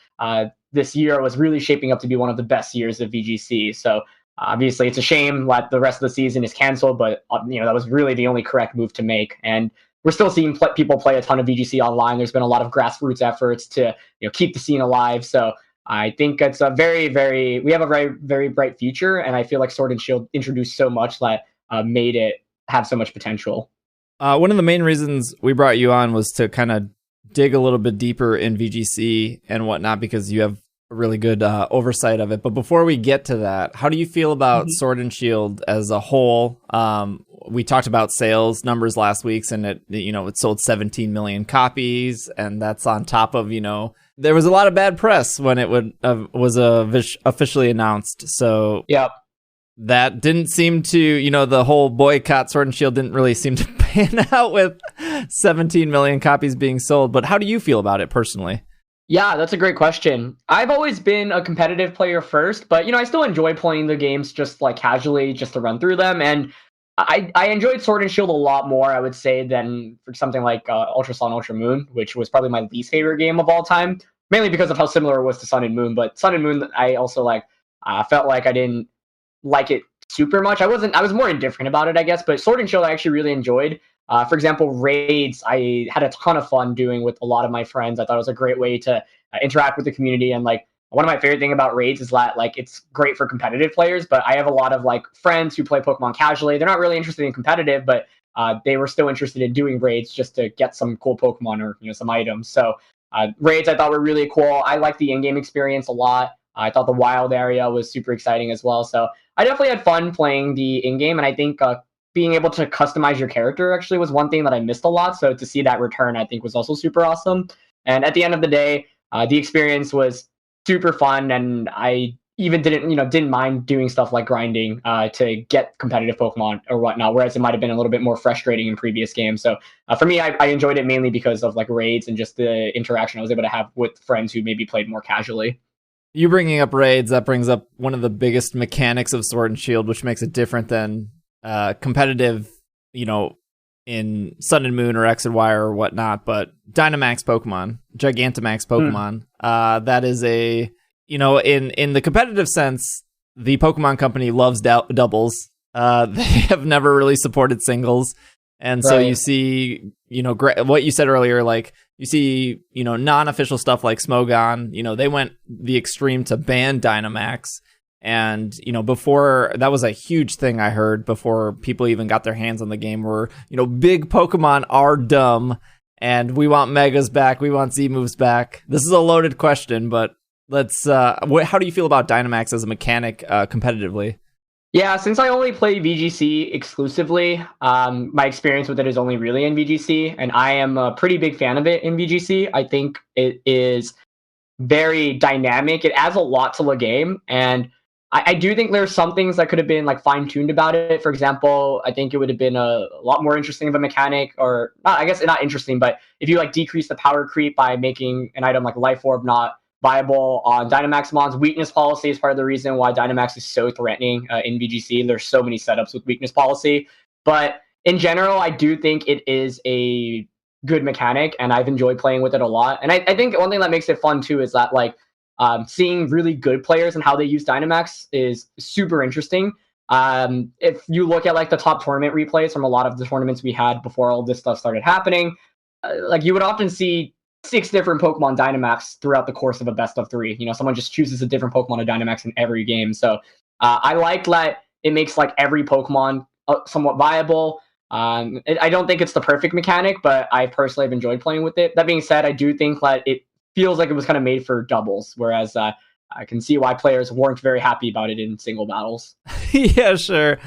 this year was really shaping up to be one of the best years of VGC. So obviously, it's a shame that the rest of the season is canceled, but that was really the only correct move to make. And we're still seeing people play a ton of VGC online. There's been a lot of grassroots efforts to keep the scene alive. So I think it's a we have a very, very bright future. And I feel like Sword and Shield introduced so much that made it have so much potential. One of the main reasons we brought you on was to kind of dig a little bit deeper in VGC and whatnot, because you have really good oversight of it. But before we get to that, how do you feel about Sword and Shield as a whole? We talked about sales numbers last week, and it sold 17 million copies, and that's on top of, there was a lot of bad press when it was officially announced. So Yep. that didn't seem to, the whole boycott Sword and Shield didn't really seem to pan out with 17 million copies being sold. But how do you feel about it personally? Yeah, that's a great question. I've always been a competitive player first, but I still enjoy playing the games just like casually, just to run through them. And I enjoyed Sword and Shield a lot more, I would say, than for something like Ultra Sun, Ultra Moon, which was probably my least favorite game of all time, mainly because of how similar it was to Sun and Moon. But Sun and Moon, I also felt like I didn't like it super much. I was more indifferent about it, I guess. But Sword and Shield I actually really enjoyed. For example, raids I had a ton of fun doing with a lot of my friends. I thought it was a great way to interact with the community. And one of my favorite thing about raids is that it's great for competitive players, but I have a lot of friends who play Pokemon casually. They're not really interested in competitive, but they were still interested in doing raids just to get some cool Pokemon or some items. So raids I thought were really cool. I liked the in-game experience a lot. I thought the wild area was super exciting as well. So I definitely had fun playing the in-game, and I think being able to customize your character actually was one thing that I missed a lot. So to see that return, I think was also super awesome. And at the end of the day, the experience was super fun, and I even didn't mind doing stuff like grinding to get competitive Pokemon or whatnot, whereas it might have been a little bit more frustrating in previous games. So for me, I enjoyed it mainly because of raids and just the interaction I was able to have with friends who maybe played more casually. You bringing up raids, that brings up one of the biggest mechanics of Sword and Shield, which makes it different than competitive, in Sun and Moon or X and Y or whatnot. But Dynamax Pokemon, Gigantamax Pokemon, that is in the competitive sense, the Pokemon Company loves doubles. They have never really supported singles. And so you see, what you said earlier, you see, non-official stuff like Smogon, they went the extreme to ban Dynamax. And, before, that was a huge thing I heard before people even got their hands on the game where, big Pokemon are dumb and we want Megas back. We want Z-moves back. This is a loaded question, but let's, how do you feel about Dynamax as a mechanic competitively? Yeah, since I only play VGC exclusively, my experience with it is only really in VGC, and I am a pretty big fan of it in VGC. I think it is very dynamic. It adds a lot to the game, and I do think there's some things that could have been fine-tuned about it. For example, I think it would have been a lot more interesting of a mechanic, or not, I guess not interesting, but if you decrease the power creep by making an item like Life Orb not viable on Dynamax Mons. Weakness policy is part of the reason why Dynamax is so threatening in VGC. There's so many setups with weakness policy. But in general, I do think it is a good mechanic, and I've enjoyed playing with it a lot. And I think one thing that makes it fun, too, is that seeing really good players and how they use Dynamax is super interesting. If you look at the top tournament replays from a lot of the tournaments we had before all this stuff started happening, you would often see 6 different Pokemon Dynamax throughout the course of a best of 3. Someone just chooses a different Pokemon to Dynamax in every game. So I like that it makes every Pokemon somewhat viable. I don't think it's the perfect mechanic, but I personally have enjoyed playing with it. That being said, I do think that it feels like it was kind of made for doubles, whereas I can see why players weren't very happy about it in single battles. Yeah, sure.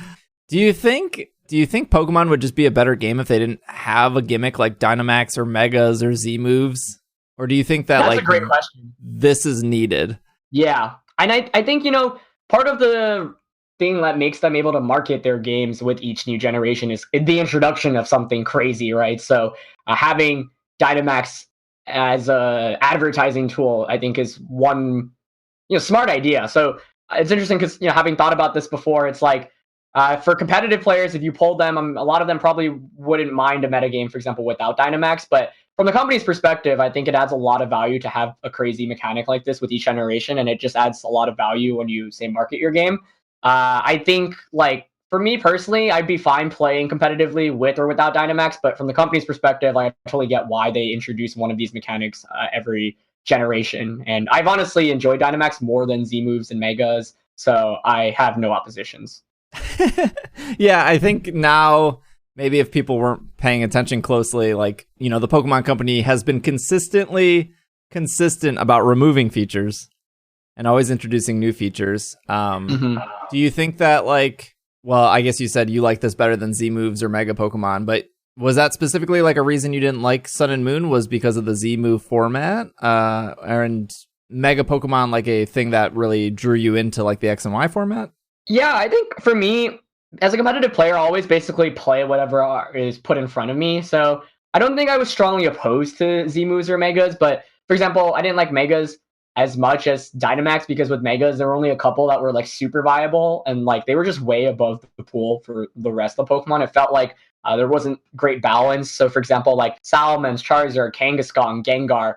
Do you think Pokemon would just be a better game if they didn't have a gimmick like Dynamax or Megas or Z moves? Or do you think that that's a great question. This is needed? Yeah. And I think, part of the thing that makes them able to market their games with each new generation is the introduction of something crazy, right? So having Dynamax as a advertising tool, I think is one smart idea. So it's interesting because having thought about this before, it's for competitive players, if you polled them, a lot of them probably wouldn't mind a metagame, for example, without Dynamax. But from the company's perspective, I think it adds a lot of value to have a crazy mechanic like this with each generation, and it just adds a lot of value when you say market your game. I think for me personally, I'd be fine playing competitively with or without Dynamax, but from the company's perspective, I totally get why they introduce one of these mechanics every generation. And I've honestly enjoyed Dynamax more than Z moves and Megas, so I have no oppositions. Yeah, I think now maybe if people weren't paying attention closely, the Pokemon Company has been consistent about removing features. and always introducing new features. Mhm. Do you think that, like, well, I guess you said you like this better than Z moves or Mega Pokemon, but was that specifically like a reason you didn't like Sun and Moon was because of the Z move format? And Mega Pokemon like a thing that really drew you into like the X and Y format? Yeah, I think for me, as a competitive player, I always basically play whatever is put in front of me. So I don't think I was strongly opposed to Z moves or Megas, but for example, I didn't like Megas as much as Dynamax because with Megas, there were only a couple that were like super viable and like they were just way above the pool for the rest of the Pokemon. It felt like there wasn't great balance. So for example, like Salamence, Charizard, Kangaskhan, Gengar,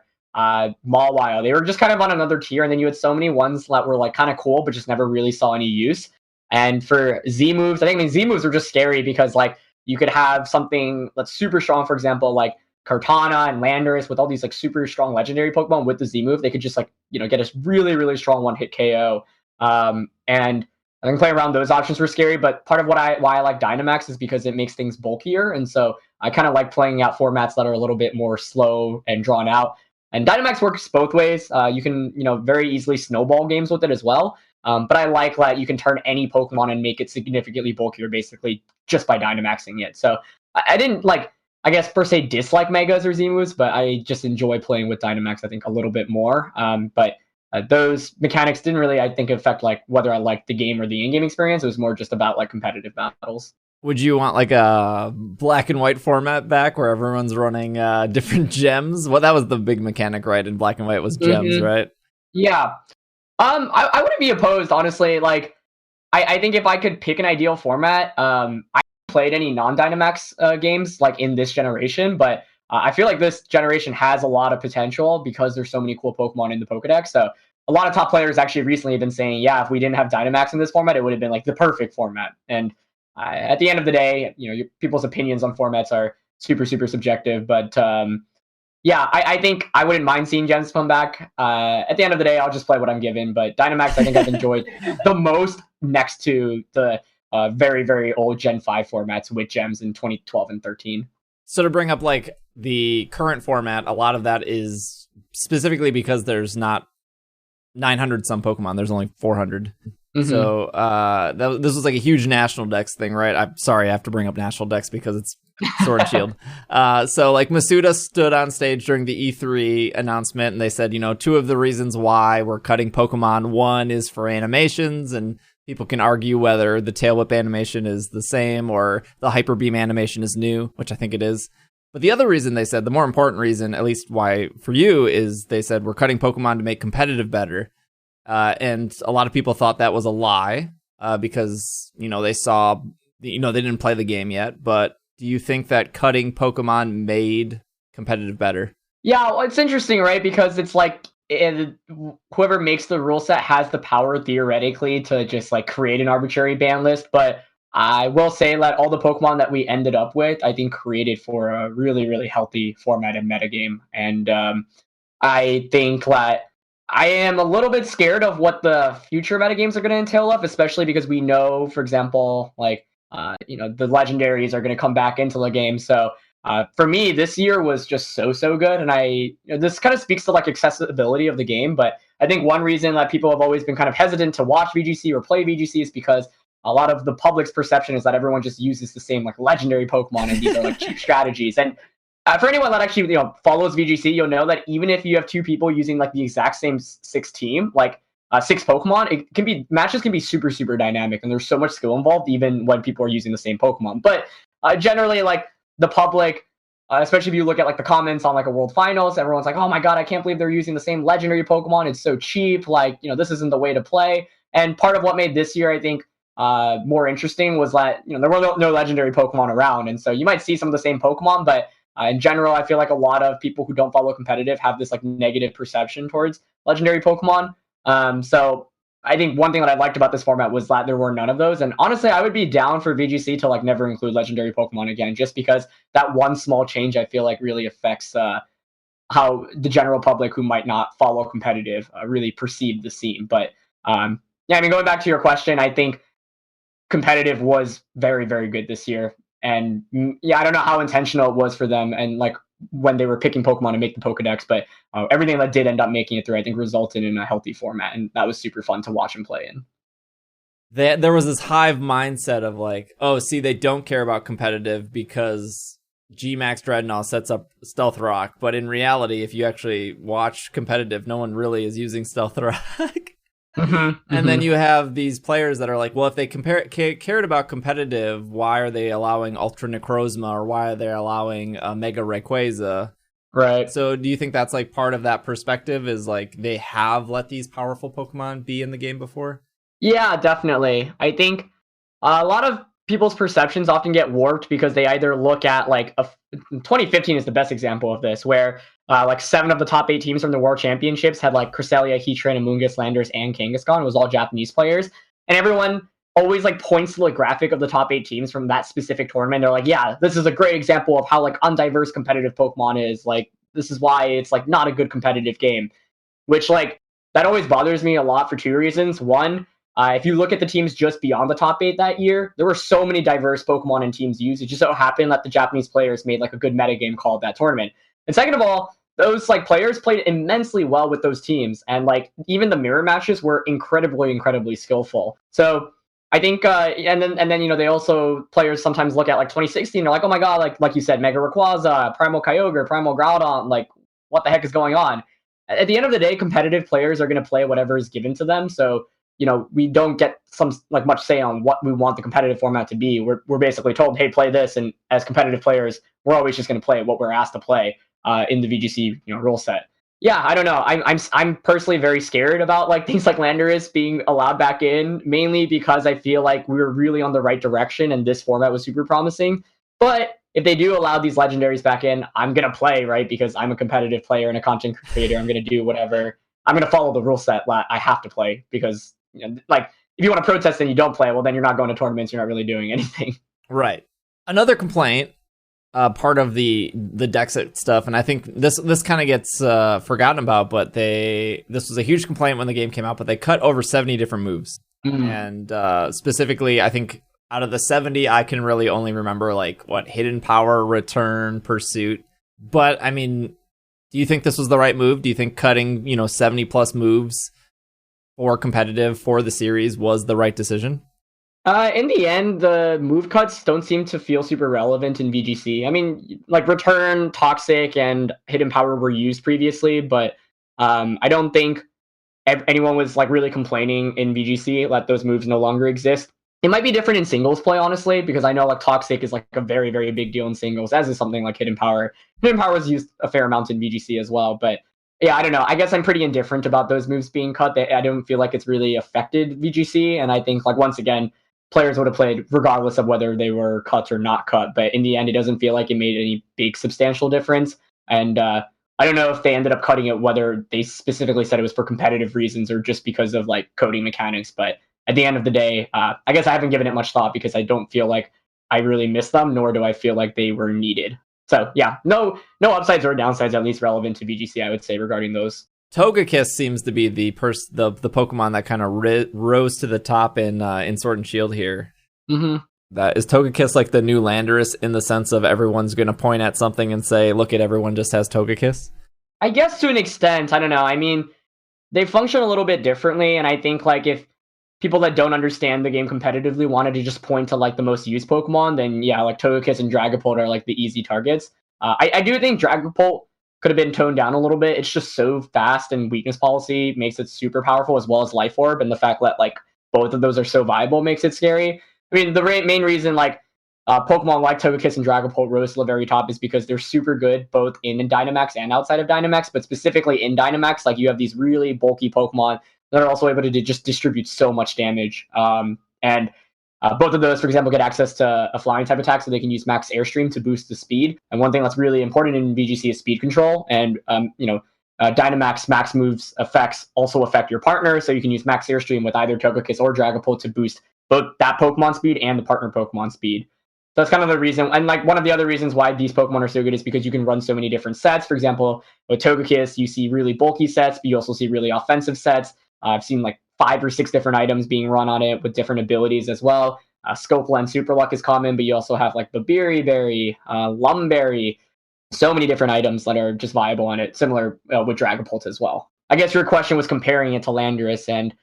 Mawile, they were just kind of on another tier. And then you had so many ones that were like kind of cool, but just never really saw any use. And for Z moves, I think Z moves were just scary because like you could have something that's super strong, for example, like Kartana and Landorus with all these like super strong legendary Pokemon with the Z move, they could just like, get a really, really strong one-hit KO. And I think playing around those options were scary, but part of why I like Dynamax is because it makes things bulkier. And so I kind of like playing out formats that are a little bit more slow and drawn out. And Dynamax works both ways. You can, very easily snowball games with it as well. But I like that you can turn any Pokemon and make it significantly bulkier basically just by Dynamaxing it. So I didn't I guess per se dislike Megas or Z moves, but I just enjoy playing with Dynamax, I think, a little bit more. But those mechanics didn't really, I think, affect like whether I liked the game or the in-game experience. It was more just about like competitive battles. Would you want like a black and white format back where everyone's running different gems? Well, that was the big mechanic, right? In black and white was gems, right? Yeah. I wouldn't be opposed, honestly. Like, I think if I could pick an ideal format, I played any non-Dynamax games like in this generation, but I feel like this generation has a lot of potential because there's so many cool Pokemon in the Pokedex. So a lot of top players actually recently have been saying, yeah, if we didn't have Dynamax in this format, it would have been like the perfect format. And at the end of the day, people's opinions on formats are super, super subjective. But yeah, I think I wouldn't mind seeing gems come back. At the end of the day, I'll just play what I'm given. But Dynamax, I think I've enjoyed the most next to the very, very old Gen 5 formats with gems in 2012 and 13. So to bring up like the current format, a lot of that is specifically because there's not 900 some Pokemon. There's only 400. Mm-hmm. So this was like a huge National Dex thing, right? I'm sorry, I have to bring up National Dex because it's Sword and Shield. So like Masuda stood on stage during the E3 announcement and they said, 2 of the reasons why we're cutting Pokemon, one is for animations, and people can argue whether the Tail Whip animation is the same or the Hyper Beam animation is new, which I think it is. But the other reason they said, the more important reason, at least why for you, is they said we're cutting Pokemon to make competitive better. And a lot of people thought that was a lie because, they saw, they didn't play the game yet. But do you think that cutting Pokemon made competitive better? Yeah, well, it's interesting, right? Because it's like whoever makes the rule set has the power theoretically to just like create an arbitrary ban list. But I will say that all the Pokemon that we ended up with, I think, created for a really, really healthy format and metagame. And I think that I am a little bit scared of what the future metagames are going to entail of, especially because we know, for example, like, the legendaries are going to come back into the game. So for me, this year was just so good. And this kind of speaks to like accessibility of the game. But I think one reason that people have always been kind of hesitant to watch VGC or play VGC is because a lot of the public's perception is that everyone just uses the same like legendary Pokemon and these are like cheap strategies. And for anyone that actually follows VGC, you'll know that even if you have 2 people using like the exact same 6 team, like 6 Pokemon, matches can be super, super dynamic, and there's so much skill involved even when people are using the same Pokemon. But generally, like the public, especially if you look at like the comments on like a World Finals, everyone's like, "Oh my god, I can't believe they're using the same legendary Pokemon. It's so cheap. Like, this isn't the way to play." And part of what made this year, I think, more interesting was that there were no legendary Pokemon around, and so you might see some of the same Pokemon, but in general, I feel like a lot of people who don't follow competitive have this like negative perception towards legendary Pokemon. So I think one thing that I liked about this format was that there were none of those. And honestly, I would be down for VGC to like never include legendary Pokemon again, just because that one small change I feel like really affects how the general public who might not follow competitive really perceive the scene. But going back to your question, I think competitive was very, very good this year. And I don't know how intentional it was for them and like when they were picking Pokemon to make the Pokedex, but everything that did end up making it through, I think, resulted in a healthy format, and that was super fun to watch and play in. There was this hive mindset of like, oh, see, they don't care about competitive because G-Max Dreadnought sets up Stealth Rock, but in reality, if you actually watch competitive, no one really is using Stealth Rock. And then you have these players that are like, well, if they cared about competitive, why are they allowing Ultra Necrozma, or why are they allowing Mega Rayquaza? Right. So do you think that's like part of that perspective, is like they have let these powerful Pokemon be in the game before? Yeah, definitely. I think a lot of people's perceptions often get warped because they either look at like 2015 is the best example of this, where like 7 of the top 8 teams from the World Championships had like Cresselia, Heatran, Amoonguss, Landorus, and Kangaskhan. It was all Japanese players, and everyone always like points to the graphic of the top 8 teams from that specific tournament. They're like, yeah, this is a great example of how like undiverse competitive Pokemon is. Like, this is why it's like not a good competitive game, which like that always bothers me a lot for 2 reasons. One, if you look at the teams just beyond the top 8 that year, there were so many diverse Pokemon and teams used. It just so happened that the Japanese players made like a good metagame call of that tournament. And second of all, those like players played immensely well with those teams, and like even the mirror matches were incredibly skillful. So I think, and then you know, they also, players sometimes look at like 2016, they're like, oh my god, like you said, Mega Rayquaza, Primal Kyogre, Primal Groudon, like what the heck is going on? At the end of the day, competitive players are going to play whatever is given to them. So you know, we don't get some like much say on what we want the competitive format to be. We're basically told, hey, play this, and as competitive players, we're always just going to play what we're asked to play in the VGC rule set. Yeah, I don't know. I'm personally very scared about like things like Landorus being allowed back in, mainly because I feel like we were really on the right direction and this format was super promising. But if they do allow these legendaries back in, I'm gonna play, right? Because I'm a competitive player and a content creator. I'm gonna do whatever. I'm gonna follow the rule set that I have to play, because like if you want to protest and you don't play, well, then you're not going to tournaments. You're not really doing anything. Right. Another complaint, part of the Dexit stuff, and I think this kind of gets forgotten about, but this was a huge complaint when the game came out, but they cut over 70 different moves. And specifically, I think out of the 70, I can really only remember like Hidden Power, Return, Pursuit. But I mean, do you think this was the right move? Do you think cutting 70 plus moves or competitive for the series was the right decision? In the end, the move cuts don't seem to feel super relevant in VGC. I mean, like Return, Toxic, and Hidden Power were used previously, but I don't think anyone was like really complaining in VGC that those moves no longer exist. It might be different in singles play, honestly, because I know like Toxic is like a very, very big deal in singles, as is something like Hidden Power. Hidden Power was used a fair amount in VGC as well, but yeah, I don't know. I guess I'm pretty indifferent about those moves being cut. I don't feel like it's really affected VGC, and I think like once again, players would have played regardless of whether they were cut or not cut. But in the end, it doesn't feel like it made any big substantial difference. And I don't know if they ended up cutting it, whether they specifically said it was for competitive reasons or just because of like coding mechanics. But at the end of the day, I guess I haven't given it much thought because I don't feel like I really miss them, nor do I feel like they were needed. So yeah, no upsides or downsides, at least relevant to VGC, I would say, regarding those. Togekiss seems to be the Pokemon that kind of rose to the top in Sword and Shield here. That is Togekiss like the new Landorus in the sense of everyone's going to point at something and say, look at everyone just has Togekiss? I guess to an extent. I don't know. I mean, they function a little bit differently, and I think like if people that don't understand the game competitively wanted to just point to like the most used Pokemon, then yeah, like Togekiss and Dragapult are like the easy targets. I do think Dragapult could have been toned down a little bit. It's just so fast, and weakness policy makes it super powerful, as well as Life Orb, and the fact that like both of those are so viable makes it scary. I mean, the main reason like Pokemon like Togekiss and Dragapult rose to the very top is because they're super good both in Dynamax and outside of Dynamax, but specifically in Dynamax, like you have these really bulky Pokemon that are also able to just distribute so much damage. And both of those, for example, get access to a flying type attack, so they can use Max Airstream to boost the speed. And one thing that's really important in VGC is speed control. And Dynamax max moves effects also affect your partner, so you can use Max Airstream with either Togekiss or Dragapult to boost both that Pokemon speed and the partner Pokemon speed. So that's kind of the reason, and like one of the other reasons why these Pokemon are so good is because you can run so many different sets. For example, with Togekiss, you see really bulky sets, but you also see really offensive sets. I've seen like 5 or 6 different items being run on it with different abilities as well. Scope Lens Super Luck is common, but you also have like the Berry Berry, Lumberry, so many different items that are just viable on it, similar with Dragapult as well. I guess your question was comparing it to Landorus, and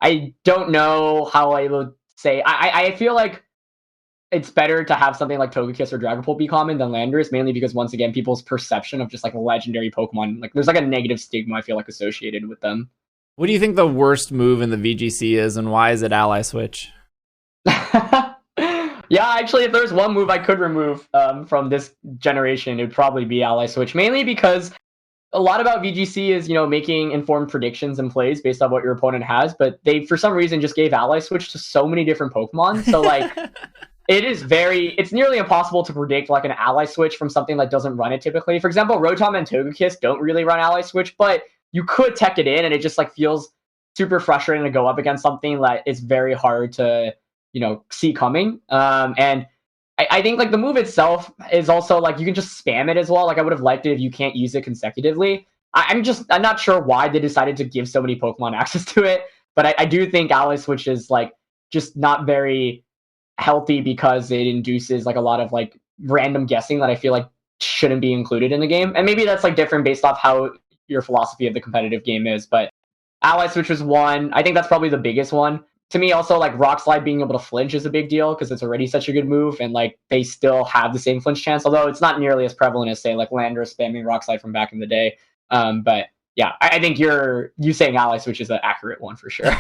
I don't know how I would say. I feel like it's better to have something like Togekiss or Dragapult be common than Landorus, mainly because, once again, people's perception of just like legendary Pokemon, like there's like a negative stigma, I feel like, associated with them. What do you think the worst move in the VGC is, and why is it Ally Switch? Yeah, actually, if there's one move I could remove from this generation, it would probably be Ally Switch, mainly because a lot about VGC is, making informed predictions and plays based on what your opponent has, but they, for some reason, just gave Ally Switch to so many different Pokemon. So, like, it's nearly impossible to predict, like, an Ally Switch from something that doesn't run it typically. For example, Rotom and Togekiss don't really run Ally Switch, but you could tech it in, and it just, like, feels super frustrating to go up against something that is very hard to, see coming. And I think, like, the move itself is also, like, you can just spam it as well. Like, I would have liked it if you can't use it consecutively. I'm not sure why they decided to give so many Pokemon access to it, but I do think Ally Switch is, like, just not very healthy because it induces, like, a lot of, like, random guessing that I feel like shouldn't be included in the game. And maybe that's, like, different based off how your philosophy of the competitive game is, but Ally Switch was one. I think that's probably the biggest one. To me, also, like, Rock Slide being able to flinch is a big deal because it's already such a good move, and, like, they still have the same flinch chance, although it's not nearly as prevalent as, say, like, Landorus spamming Rock Slide from back in the day. But yeah, I think you saying Ally Switch is an accurate one for sure.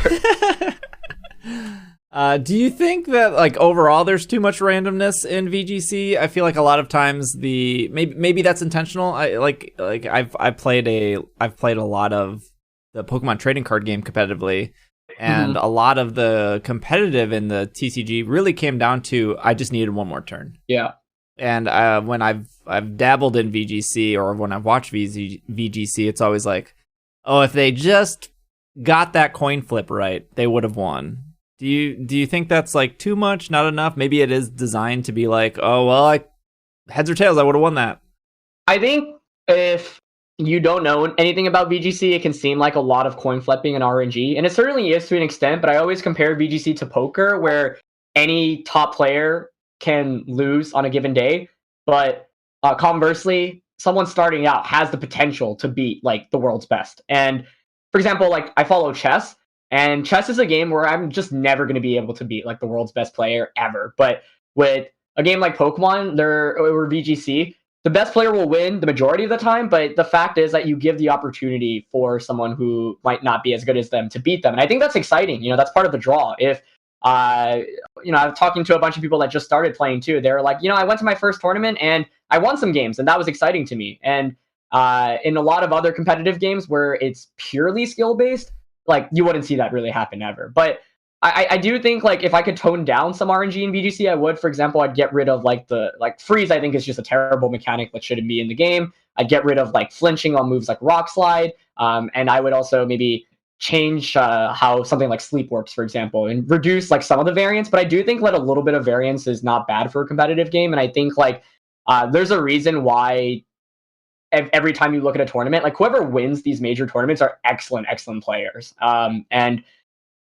Do you think that, like, overall there's too much randomness in VGC? I feel like a lot of times maybe that's intentional. I've played a lot of the Pokemon trading card game competitively. And a lot of the competitive in the TCG really came down to I just needed one more turn. Yeah. And when I've dabbled in VGC or when I've watched VGC, it's always like, oh, if they just got that coin flip right, they would have won. Do you think that's, like, too much, not enough? Maybe it is designed to be like, oh, well, heads or tails, I would have won that. I think if you don't know anything about VGC, it can seem like a lot of coin flipping and RNG, and it certainly is to an extent, but I always compare VGC to poker, where any top player can lose on a given day, but conversely, someone starting out has the potential to beat, like, the world's best. And, for example, like, I follow chess, and chess is a game where I'm just never going to be able to beat, like, the world's best player ever. But with a game like Pokemon or VGC, the best player will win the majority of the time, but the fact is that you give the opportunity for someone who might not be as good as them to beat them. And I think that's exciting. That's part of the draw. If, I'm talking to a bunch of people that just started playing too. They're like, I went to my first tournament and I won some games, and that was exciting to me. And in a lot of other competitive games where it's purely skill-based, like, you wouldn't see that really happen ever. But I do think, like, if I could tone down some RNG in VGC, I would. For example, I'd get rid of, like, freeze. I think is just a terrible mechanic that shouldn't be in the game. I'd get rid of, like, flinching on moves like Rock Slide, and I would also maybe change how something like Sleep works, for example, and reduce, like, some of the variance. But I do think that a little bit of variance is not bad for a competitive game, and I think, like, there's a reason why every time you look at a tournament, like, whoever wins these major tournaments are excellent players, and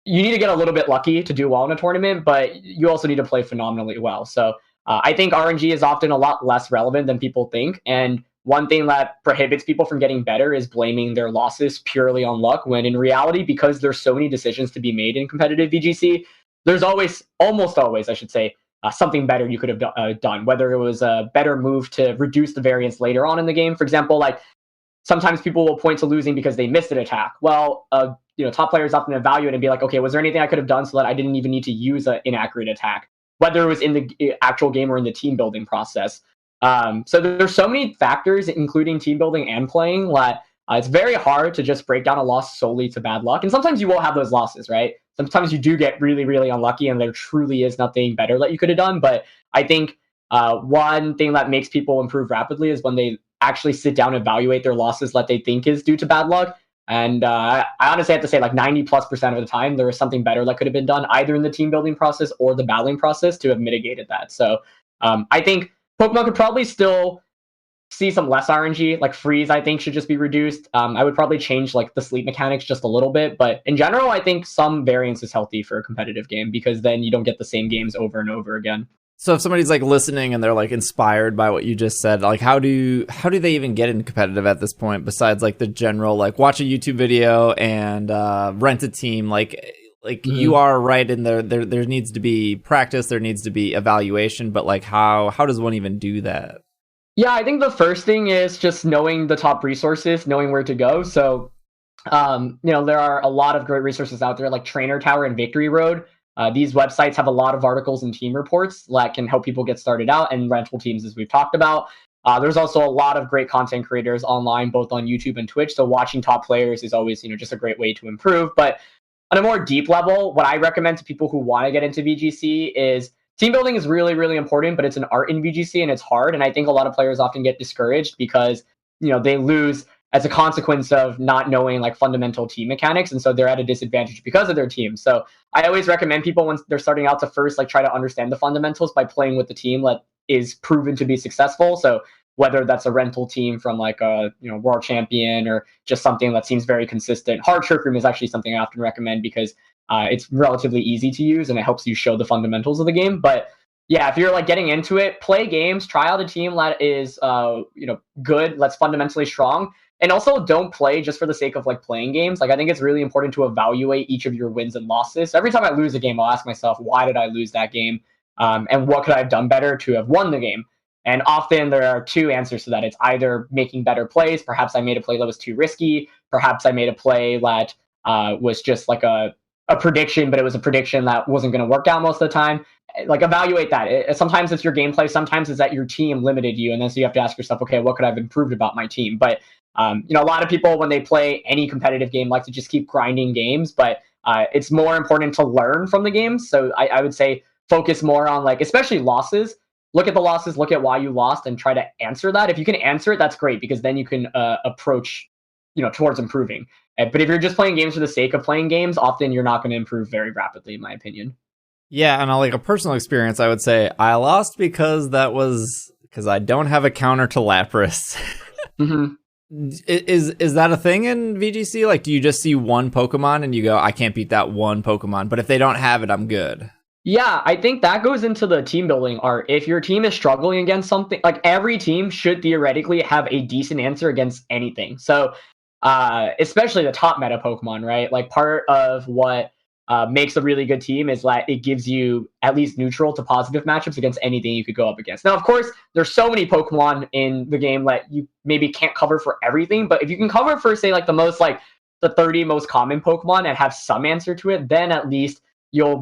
you need to get a little bit lucky to do well in a tournament, but you also need to play phenomenally well. So I think RNG is often a lot less relevant than people think. And one thing that prohibits people from getting better is blaming their losses purely on luck, when in reality, because there's so many decisions to be made in competitive VGC, there's almost always, I should say, something better you could have done, whether it was a better move to reduce the variance later on in the game. For example, like, sometimes people will point to losing because they missed an attack. Well, top players often evaluate and be like, okay, was there anything I could have done so that I didn't even need to use an inaccurate attack, whether it was in the actual game or in the team building process. So there's so many factors, including team building and playing, that it's very hard to just break down a loss solely to bad luck. And sometimes you will have those losses, right? Sometimes you do get really, really unlucky and there truly is nothing better that you could have done. But I think one thing that makes people improve rapidly is when they actually sit down and evaluate their losses that they think is due to bad luck. And I honestly have to say, like, 90+% of the time, there was something better that could have been done, either in the team building process or the battling process, to have mitigated that. So I think Pokemon could probably still see some less RNG. Like, freeze, I think, should just be reduced. I would probably change, like, the sleep mechanics just a little bit. But in general, I think some variance is healthy for a competitive game, because then you don't get the same games over and over again. So if somebody's like listening and they're like inspired by what you just said, like how do they even get into competitive at this point besides like the general like watch a YouTube video and rent a team? Like you are right in there needs to be practice, there needs to be evaluation, but like how does one even do that? Yeah, I think the first thing is just knowing the top resources, knowing where to go. So there are a lot of great resources out there like Trainer Tower and Victory Road. These websites have a lot of articles and team reports that can help people get started out, and rental teams, as we've talked about. There's also a lot of great content creators online, both on YouTube and Twitch. So watching top players is always, just a great way to improve. But on a more deep level, what I recommend to people who want to get into VGC is team building is really, really important, but it's an art in VGC and it's hard. And I think a lot of players often get discouraged because, they lose as a consequence of not knowing like fundamental team mechanics. And so they're at a disadvantage because of their team. So I always recommend people when they're starting out to first like try to understand the fundamentals by playing with the team that is proven to be successful. So whether that's a rental team from like a world champion or just something that seems very consistent. Hard Trick Room is actually something I often recommend because it's relatively easy to use and it helps you show the fundamentals of the game. But yeah, if you're like getting into it, play games, try out a team that is good, that's fundamentally strong. And also don't play just for the sake of like playing games. Like I think it's really important to evaluate each of your wins and losses. So every time I lose a game, I'll ask myself, why did I lose that game? And what could I have done better to have won the game? And often there are two answers to that. It's either making better plays. Perhaps I made a play that was too risky. Perhaps I made a play that was just like a prediction, but it was a prediction that wasn't going to work out most of the time. Like evaluate that. Sometimes it's your gameplay. Sometimes it's that your team limited you. And then so you have to ask yourself, okay, what could I have improved about my team? But a lot of people, when they play any competitive game, like to just keep grinding games, but it's more important to learn from the games. So I would say focus more on like, especially losses. Look at the losses, look at why you lost and try to answer that. If you can answer it, that's great because then you can approach, towards improving. But if you're just playing games for the sake of playing games, often you're not going to improve very rapidly, in my opinion. Yeah, and on like a personal experience, I would say I lost because I don't have a counter to Lapras. Mm-hmm. Is that a thing in VGC? Like, do you just see one Pokemon and you go, I can't beat that one Pokemon, but if they don't have it, I'm good? Yeah, I think that goes into the team building art. If your team is struggling against something, like every team should theoretically have a decent answer against anything. So, especially the top meta Pokemon, right? Like part of what makes a really good team is that it gives you at least neutral to positive matchups against anything you could go up against. Now, of course, there's so many Pokemon in the game that you maybe can't cover for everything, but if you can cover for, say, like the 30 most common Pokemon and have some answer to it, then at least you'll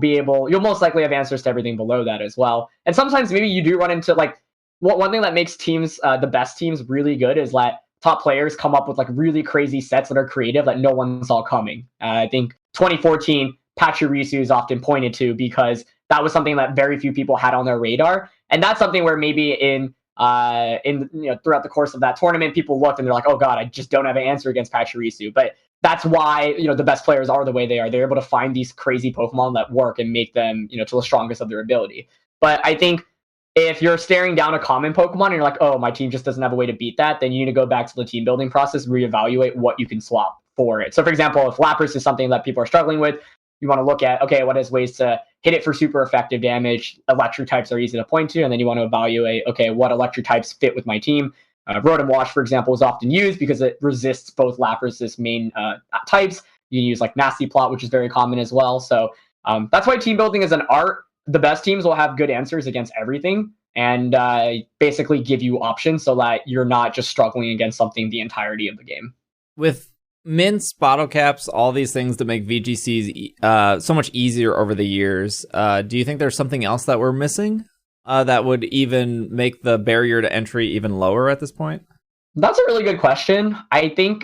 most likely have answers to everything below that as well. And sometimes maybe you do run into like one thing that makes teams, the best teams really good is that top players come up with like really crazy sets that are creative that no one saw coming. I think 2014, Pachirisu is often pointed to because that was something that very few people had on their radar. And that's something where maybe throughout the course of that tournament, people looked and they're like, oh God, I just don't have an answer against Pachirisu. But that's why, the best players are the way they are. They're able to find these crazy Pokemon that work and make them, to the strongest of their ability. But I think if you're staring down a common Pokemon and you're like, oh, my team just doesn't have a way to beat that, then you need to go back to the team building process, reevaluate what you can swap for it. So for example, if Lapras is something that people are struggling with, you want to look at, okay, what is ways to hit it for super effective damage? Electric types are easy to point to. And then you want to evaluate, okay, what electric types fit with my team? Rotom Wash, for example, is often used because it resists both Lapras' main types. You can use like Nasty Plot, which is very common as well. So that's why team building is an art. The best teams will have good answers against everything and basically give you options so that you're not just struggling against something the entirety of the game. With mints, bottle caps, all these things that make VGCs so much easier over the years, do you think there's something else that we're missing that would even make the barrier to entry even lower at this point? That's a really good question. I think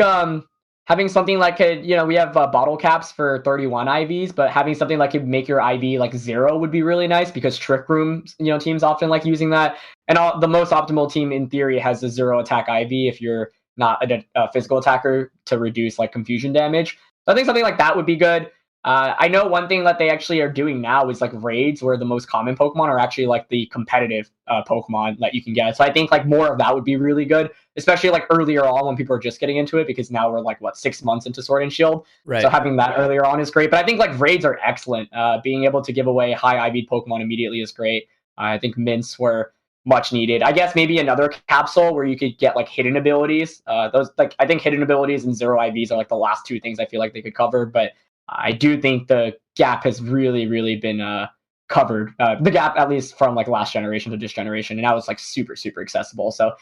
having something like we have bottle caps for 31 IVs, but having something that could make your IV like 0 would be really nice because Trick Room, teams often like using that. And the most optimal team in theory has a 0 attack IV if you're not a physical attacker to reduce like confusion damage. So I think something like that would be good. I know one thing that they actually are doing now is like raids where the most common Pokemon are actually like the competitive Pokemon that you can get. So I think like more of that would be really good, especially like earlier on when people are just getting into it, because now we're like 6 months into Sword and Shield. Right. So having that earlier on is great. But I think like raids are excellent. Being able to give away high IV Pokemon immediately is great. I think mints were much needed. I guess maybe another capsule where you could get like hidden abilities. Those like I think hidden abilities and zero IVs are like the last two things I feel like they could cover. But I do think the gap has really been covered. The gap, at least from like last generation to this generation, and now it's like super accessible. So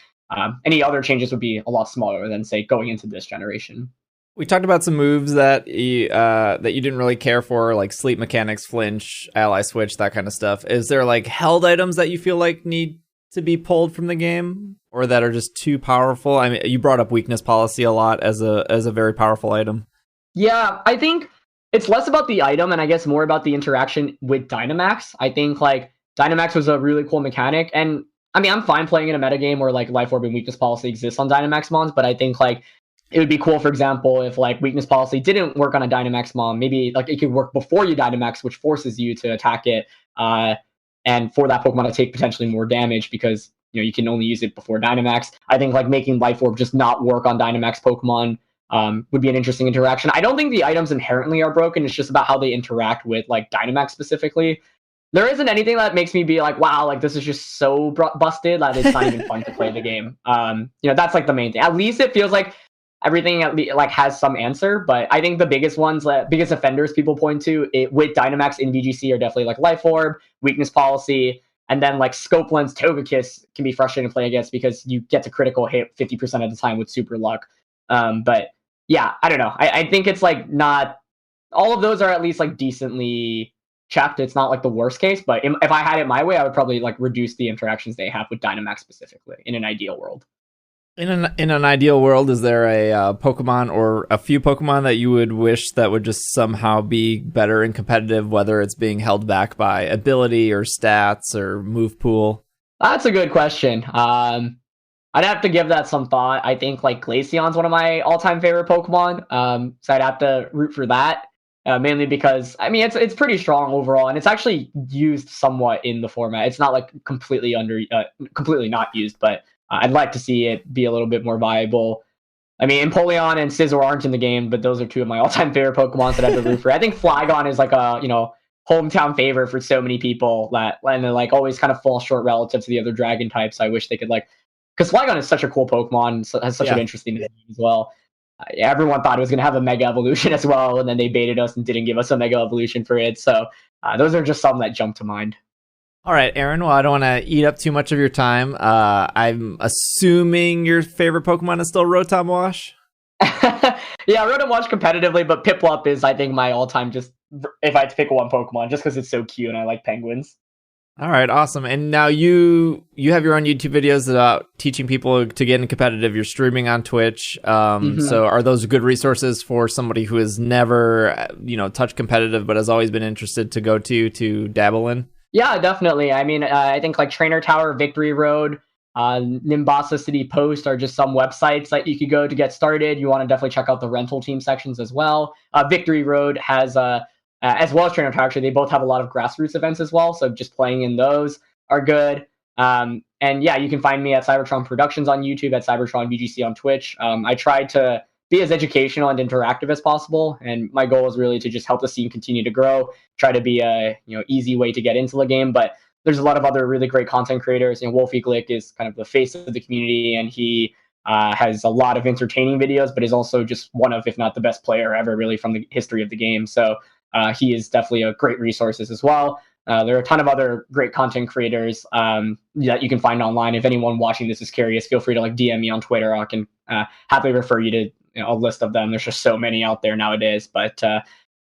any other changes would be a lot smaller than say going into this generation. We talked about some moves that you didn't really care for, like sleep mechanics, flinch, ally switch, that kind of stuff. Is there like held items that you feel like need to be pulled from the game, or that are just too powerful? I mean, you brought up weakness policy a lot as a very powerful item. Yeah, I think it's less about the item and I guess more about the interaction with Dynamax. I think like Dynamax was a really cool mechanic, and I mean, I'm fine playing in a metagame where like Life Orb and weakness policy exists on Dynamax mons, but I think like it would be cool, for example, if like weakness policy didn't work on a Dynamax mon, maybe like it could work before you Dynamax, which forces you to attack it, and for that Pokemon to take potentially more damage because you can only use it before Dynamax. I think like making Life Orb just not work on Dynamax Pokemon would be an interesting interaction. I don't think the items inherently are broken. It's just about how they interact with like Dynamax specifically. There isn't anything that makes me be like, wow, like this is just so busted that it's not even fun to play the game. That's like the main thing. At least it feels like everything like has some answer. But I think the biggest offenders people point to with Dynamax in VGC are definitely like Life Orb, weakness policy, and then like Scope Lens Togekiss can be frustrating to play against because you get to critical hit 50% of the time with super luck. But yeah, I don't know. I think it's like not all of those are at least like decently checked. It's not like the worst case, but if I had it my way, I would probably like reduce the interactions they have with Dynamax specifically in an ideal world. In an ideal world, is there a Pokemon or a few Pokemon that you would wish that would just somehow be better in competitive, whether it's being held back by ability or stats or move pool? That's a good question. I'd have to give that some thought. I think like Glaceon's one of my all-time favorite Pokemon, so I'd have to root for that. Mainly because I mean it's pretty strong overall, and it's actually used somewhat in the format. It's not like completely not used, but I'd like to see it be a little bit more viable. I mean, Empoleon and Scizor aren't in the game, but those are two of my all-time favorite Pokemon that I have to root for. I think Flygon is like a hometown favorite for so many people and they like always kind of fall short relative to the other Dragon types. I wish they could because Flygon is such a cool Pokemon, so has such an interesting name as well. Everyone thought it was going to have a Mega Evolution as well, and then they baited us and didn't give us a Mega Evolution for it. So those are just some that jump to mind. All right, Aaron, well, I don't want to eat up too much of your time. I'm assuming your favorite Pokemon is still Rotom Wash? Yeah, Rotom Wash competitively, but Piplup is, I think, my all-time just, if I had to pick one Pokemon, just because it's so cute and I like penguins. All right, awesome. And now you have your own YouTube videos about teaching people to get in competitive. You're streaming on Twitch. So are those good resources for somebody who has never, touched competitive but has always been interested to go to dabble in? Yeah, definitely. I mean, I think like Trainer Tower, Victory Road, Nimbasa City Post are just some websites that you could go to get started. You want to definitely check out the rental team sections as well. Victory Road has as well as Trainer Tower, actually, they both have a lot of grassroots events as well. So just playing in those are good. And yeah, you can find me at Cybertron Productions on YouTube, at CybertronVGC on Twitch. I try to be as educational and interactive as possible. And my goal is really to just help the scene continue to grow, try to be a easy way to get into the game. But there's a lot of other really great content creators. Wolfie Glick is kind of the face of the community, and he has a lot of entertaining videos, but is also just one of, if not the best player ever, really, from the history of the game. So he is definitely a great resources as well. There are a ton of other great content creators that you can find online. If anyone watching this is curious, feel free to DM me on Twitter. I can happily refer you to a list of them. There's just so many out there nowadays. But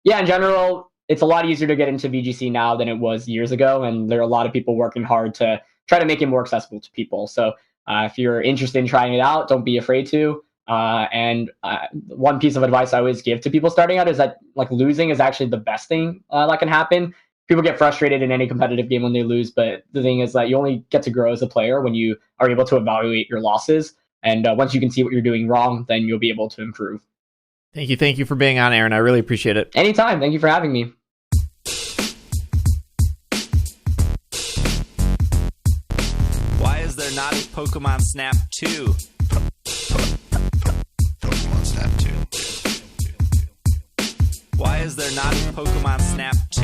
yeah, in general, it's a lot easier to get into VGC now than it was years ago. And there are a lot of people working hard to try to make it more accessible to people. So if you're interested in trying it out, don't be afraid to. And one piece of advice I always give to people starting out is that losing is actually the best thing that can happen. People get frustrated in any competitive game when they lose, but the thing is that you only get to grow as a player when you are able to evaluate your losses. And once you can see what you're doing wrong, then you'll be able to improve. Thank you for being on, Aaron. I really appreciate it. Anytime. Thank you for having me. Why is there not a Pokemon Snap 2? Pokemon Snap 2. Why is there not a Pokemon Snap 2?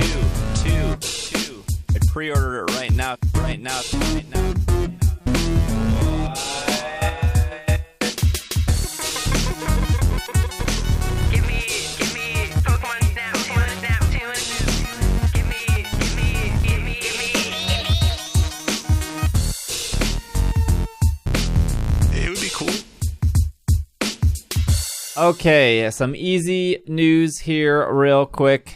I pre-ordered it right now. point now. Give me Pokemon Snap 2. Give me. It would be cool. Okay, some easy news here real quick.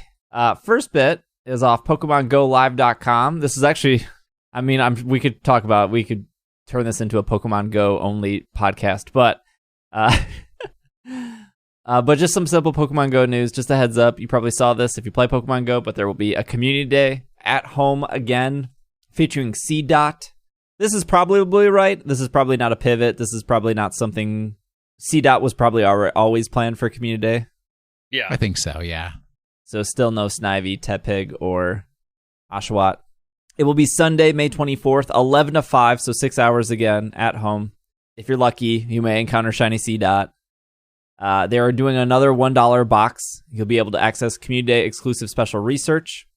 First bit is off PokemonGoLive.com. This is actually, we could turn this into a Pokemon Go only podcast, but just some simple Pokemon Go news. Just a heads up, you probably saw this if you play Pokemon Go, but there will be a community day at home again featuring CDOT. This is probably right. This is probably not a pivot. This is probably not something. CDOT was probably always planned for community day. Yeah. I think so, yeah. So still no Snivy, Tepig, or Oshawott. It will be Sunday, May 24th, 11 to 5, so 6 hours again at home. If you're lucky, you may encounter Shiny CDOT. They are doing another $1 box. You'll be able to access Community Day exclusive special research.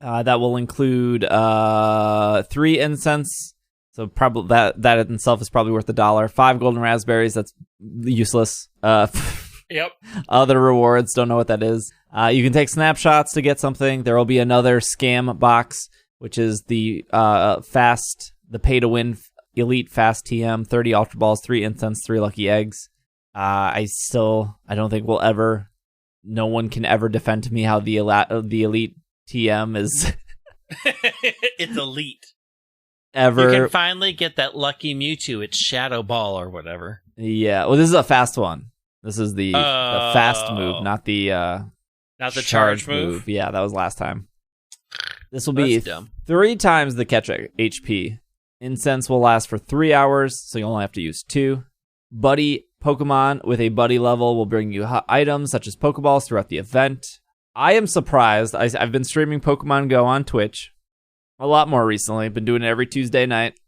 That will include 3 incense. So probably that in itself is probably worth $1. 5 golden raspberries. That's useless. Yep. Other rewards. Don't know what that is. You can take snapshots to get something. There will be another scam box, which is the pay to win elite fast TM. 30 ultra balls, 3 incense, 3 lucky eggs. I don't think no one can ever defend to me how the elite TM is. It's elite. Ever. You can finally get that lucky Mewtwo. It's Shadow Ball or whatever. Yeah. Well, this is a fast one. This is the fast move, not the charge move. Yeah, that was last time. This will be 3 times the catch HP. Incense will last for 3 hours, so you only have to use 2. Buddy Pokemon with a buddy level will bring you items such as Pokeballs throughout the event. I am surprised. I've been streaming Pokemon Go on Twitch a lot more recently. Been doing it every Tuesday night.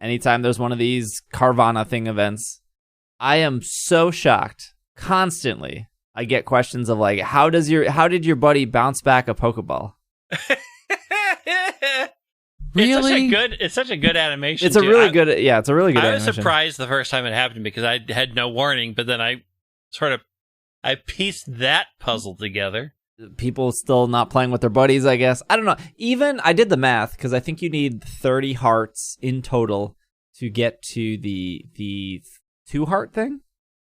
Anytime there's one of these Carvana thing events. I am so shocked. Constantly, I get questions of like, how did your buddy bounce back a Pokeball? Really? It's such a good animation. It's a really good animation. I was surprised the first time it happened because I had no warning, but then I pieced that puzzle together. People still not playing with their buddies, I guess. I don't know. Even I did the math because I think you need 30 hearts in total to get to the 2 heart thing.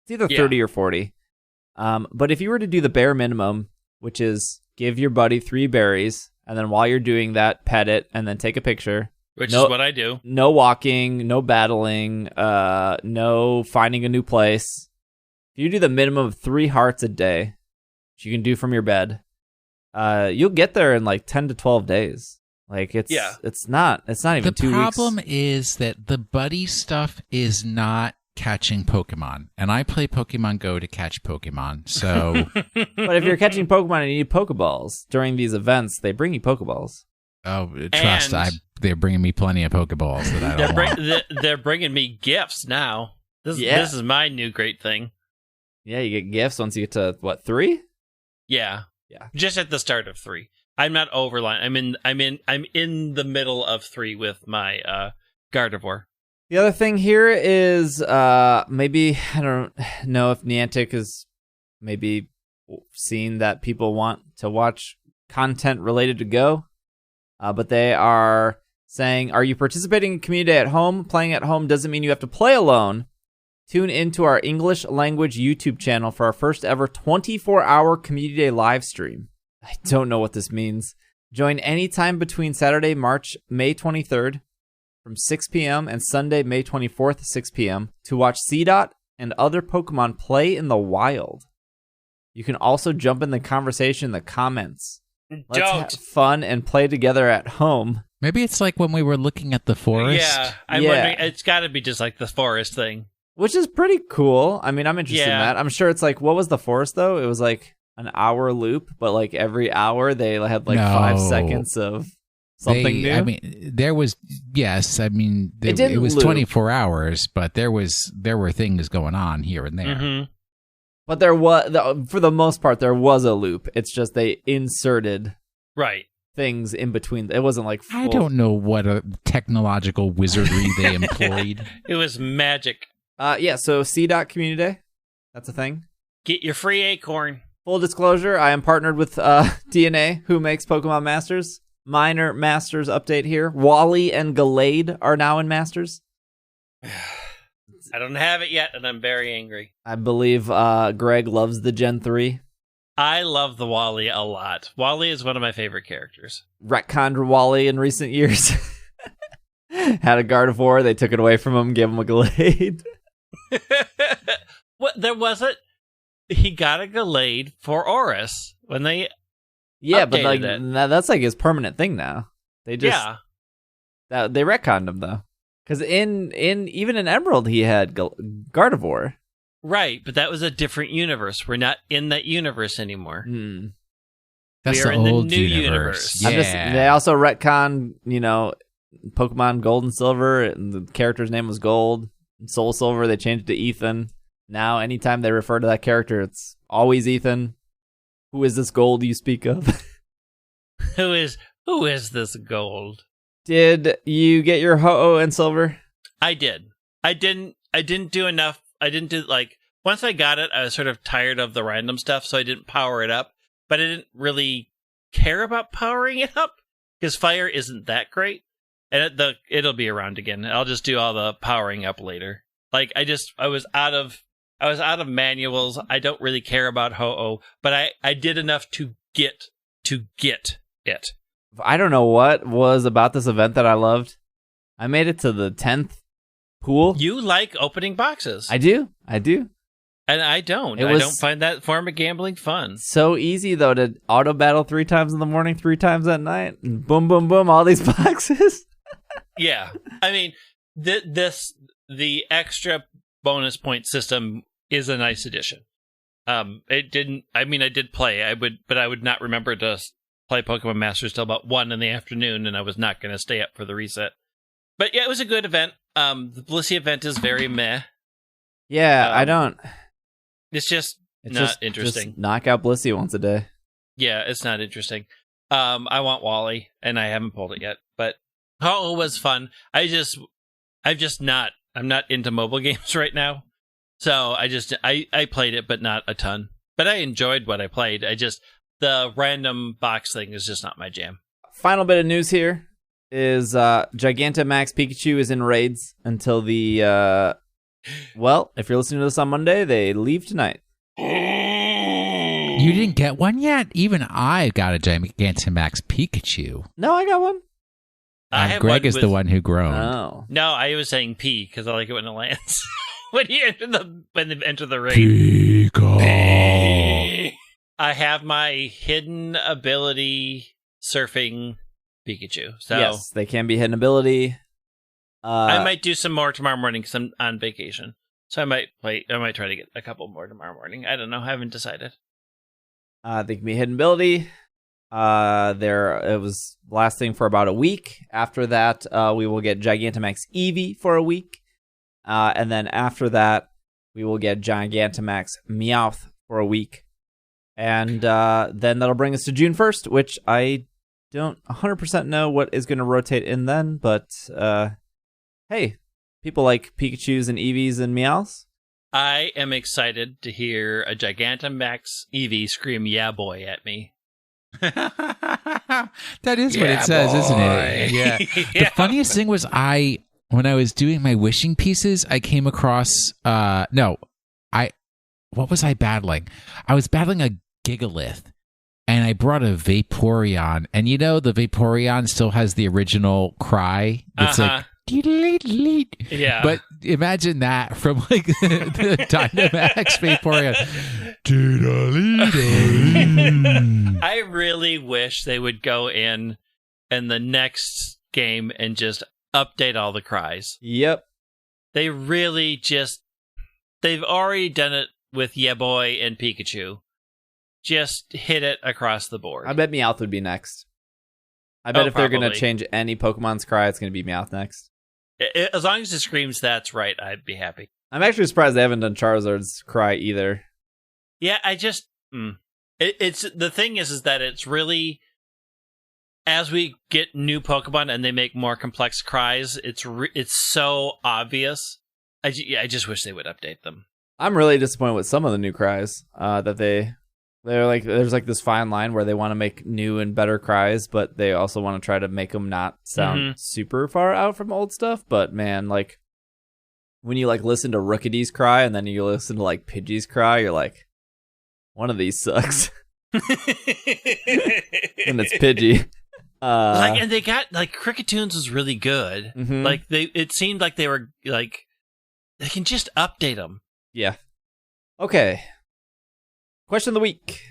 It's either 30 or 40. But if you were to do the bare minimum, which is give your buddy 3 berries, and then while you're doing that, pet it, and then take a picture. Which is what I do. No walking, no battling, no finding a new place. If you do the minimum of 3 hearts a day, which you can do from your bed, you'll get there in like 10 to 12 days. Like it's not even 2 weeks. The problem is that the buddy stuff is not catching Pokemon, and I play Pokemon Go to catch Pokemon. So, but if you're catching Pokemon and you need Pokeballs during these events, they bring you Pokeballs. Oh, trust! They're bringing me plenty of Pokeballs that I don't want. They're bringing me gifts now. This is my new great thing. Yeah, you get gifts once you get to what, 3? Yeah. Just at the start of 3. I'm not overline. I'm in the middle of 3 with my Gardevoir. The other thing here is maybe, I don't know if Niantic has maybe seen that people want to watch content related to Go, but they are saying, are you participating in Community Day at home? Playing at home doesn't mean you have to play alone. Tune into our English language YouTube channel for our first ever 24-hour Community Day live stream. I don't know what this means. Join anytime between Saturday, May 23rd, from 6 p.m. and Sunday, May 24th, 6 p.m. to watch CDOT and other Pokemon play in the wild. You can also jump in the conversation in the comments. Let's have fun and play together at home. Maybe it's like when we were looking at the forest. Yeah, I'm wondering, it's got to be just like the forest thing. Which is pretty cool. I mean, I'm interested in that. I'm sure it's like, what was the forest, though? It was like an hour loop, but like every hour they had like 5 seconds of something new. I mean, there was, yes. I mean, it was 24 hours, but there were things going on here and there. Mm-hmm. But there was, for the most part, there was a loop. It's just they inserted right things in between. It wasn't like full... I don't know what a technological wizardry they employed. It was magic. So C.Community Day. That's a thing. Get your free acorn. Full disclosure, I am partnered with DNA, who makes Pokemon Masters. Minor Masters update here. Wally and Gallade are now in Masters. I don't have it yet, and I'm very angry. I believe Greg loves the Gen 3. I love the Wally a lot. Wally is one of my favorite characters. Retconned Wally in recent years. Had a Gardevoir, they took it away from him, gave him a Gallade. What? There wasn't. He got a Gallade for Oris when they but like it. that's like his permanent thing now. They just they retconned him though, because in even in Emerald he had Gardevoir. Right, but that was a different universe. We're not in that universe anymore. That's we are the in old the new universe. universe. They also retconned, Pokemon Gold and Silver, and the character's name was Gold. Soul Silver, they changed it to Ethan. Now, anytime they refer to that character, it's always Ethan. Who is this Gold you speak of? Who is this Gold? Did you get your Ho-Oh and Silver? I did. I didn't do enough. I didn't do, once I got it, I was sort of tired of the random stuff, so I didn't power it up. But I didn't really care about powering it up, because fire isn't that great. And it'll be around again. I'll just do all the powering up later. I was out of manuals. I don't really care about Ho-Oh, but I did enough to get it. I don't know what was about this event that I loved. I made it to the 10th pool. You like opening boxes. I do. And I don't. I don't find that form of gambling fun. So easy, though, to auto battle 3 times in the morning, 3 times at night, and boom, boom, boom, all these boxes. Yeah. I mean, the extra bonus point system is a nice addition. I did play. But I would not remember to play Pokemon Masters till about 1 in the afternoon, and I was not going to stay up for the reset. But yeah, it was a good event. The Blissey event is very meh. Yeah, I don't. It's not interesting. Just knock out Blissey once a day. Yeah, it's not interesting. I want Wally, and I haven't pulled it yet. But it was fun. I'm not into mobile games right now. So I played it, but not a ton. But I enjoyed what I played. The random box thing is just not my jam. Final bit of news here is Gigantamax Pikachu is in raids until the if you're listening to this on Monday, they leave tonight. You didn't get one yet? Even I got a Gigantamax Pikachu. No, I got one. Greg is the one who groaned. Oh. No, I was saying P because I like it when it lands. when they enter the raid. Pika. I have my hidden ability surfing Pikachu. So yes, they can be hidden ability. I might do some more tomorrow morning because I'm on vacation. So I might try to get a couple more tomorrow morning. I don't know. I haven't decided. They can be hidden ability. It was lasting for about a week. After that, we will get Gigantamax Eevee for a week. And then after that, we will get Gigantamax Meowth for a week. And then that'll bring us to June 1st, which I don't 100% know what is going to rotate in then. But hey, people like Pikachus and Eevees and Meowths. I am excited to hear a Gigantamax Eevee scream "Yeah, boy" at me. That is what it says, isn't it? Yeah. The funniest thing was when I was doing my wishing pieces, I came across what was I battling? I was battling a Gigalith, and I brought a Vaporeon, and the Vaporeon still has the original cry. It's like yeah. But imagine that from the Dynamax Vaporeon. I really wish they would go in the next game and just update all the cries. Yep. They really they've already done it with Yeah Boy and Pikachu. Just hit it across the board. I bet Meowth would be next. I bet if they're going to probably. change any Pokemon's cry, it's going to be Meowth next. As long as it screams "That's right," I'd be happy. I'm actually surprised they haven't done Charizard's cry either. Yeah, it's the thing is that it's really as we get new Pokemon and they make more complex cries, it's so obvious. I just wish they would update them. I'm really disappointed with some of the new cries that they're like. There's like this fine line where they want to make new and better cries, but they also want to try to make them not sound super far out from old stuff. But man, like when you like listen to Rookidee's cry and then you listen to like Pidgey's cry, you're like, one of these sucks. And it's Pidgey. And they got like Crickettoons was really good. Mm-hmm. Like it seemed like they were like they can just update them. Yeah. Okay. Question of the week.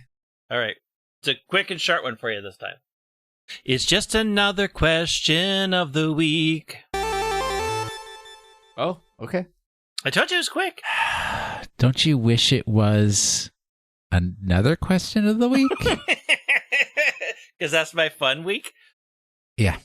All right. It's a quick and short one for you this time. It's just another question of the week. Oh, okay. I told you it was quick. Don't you wish it was another question of the week? Because that's my fun week. Yeah.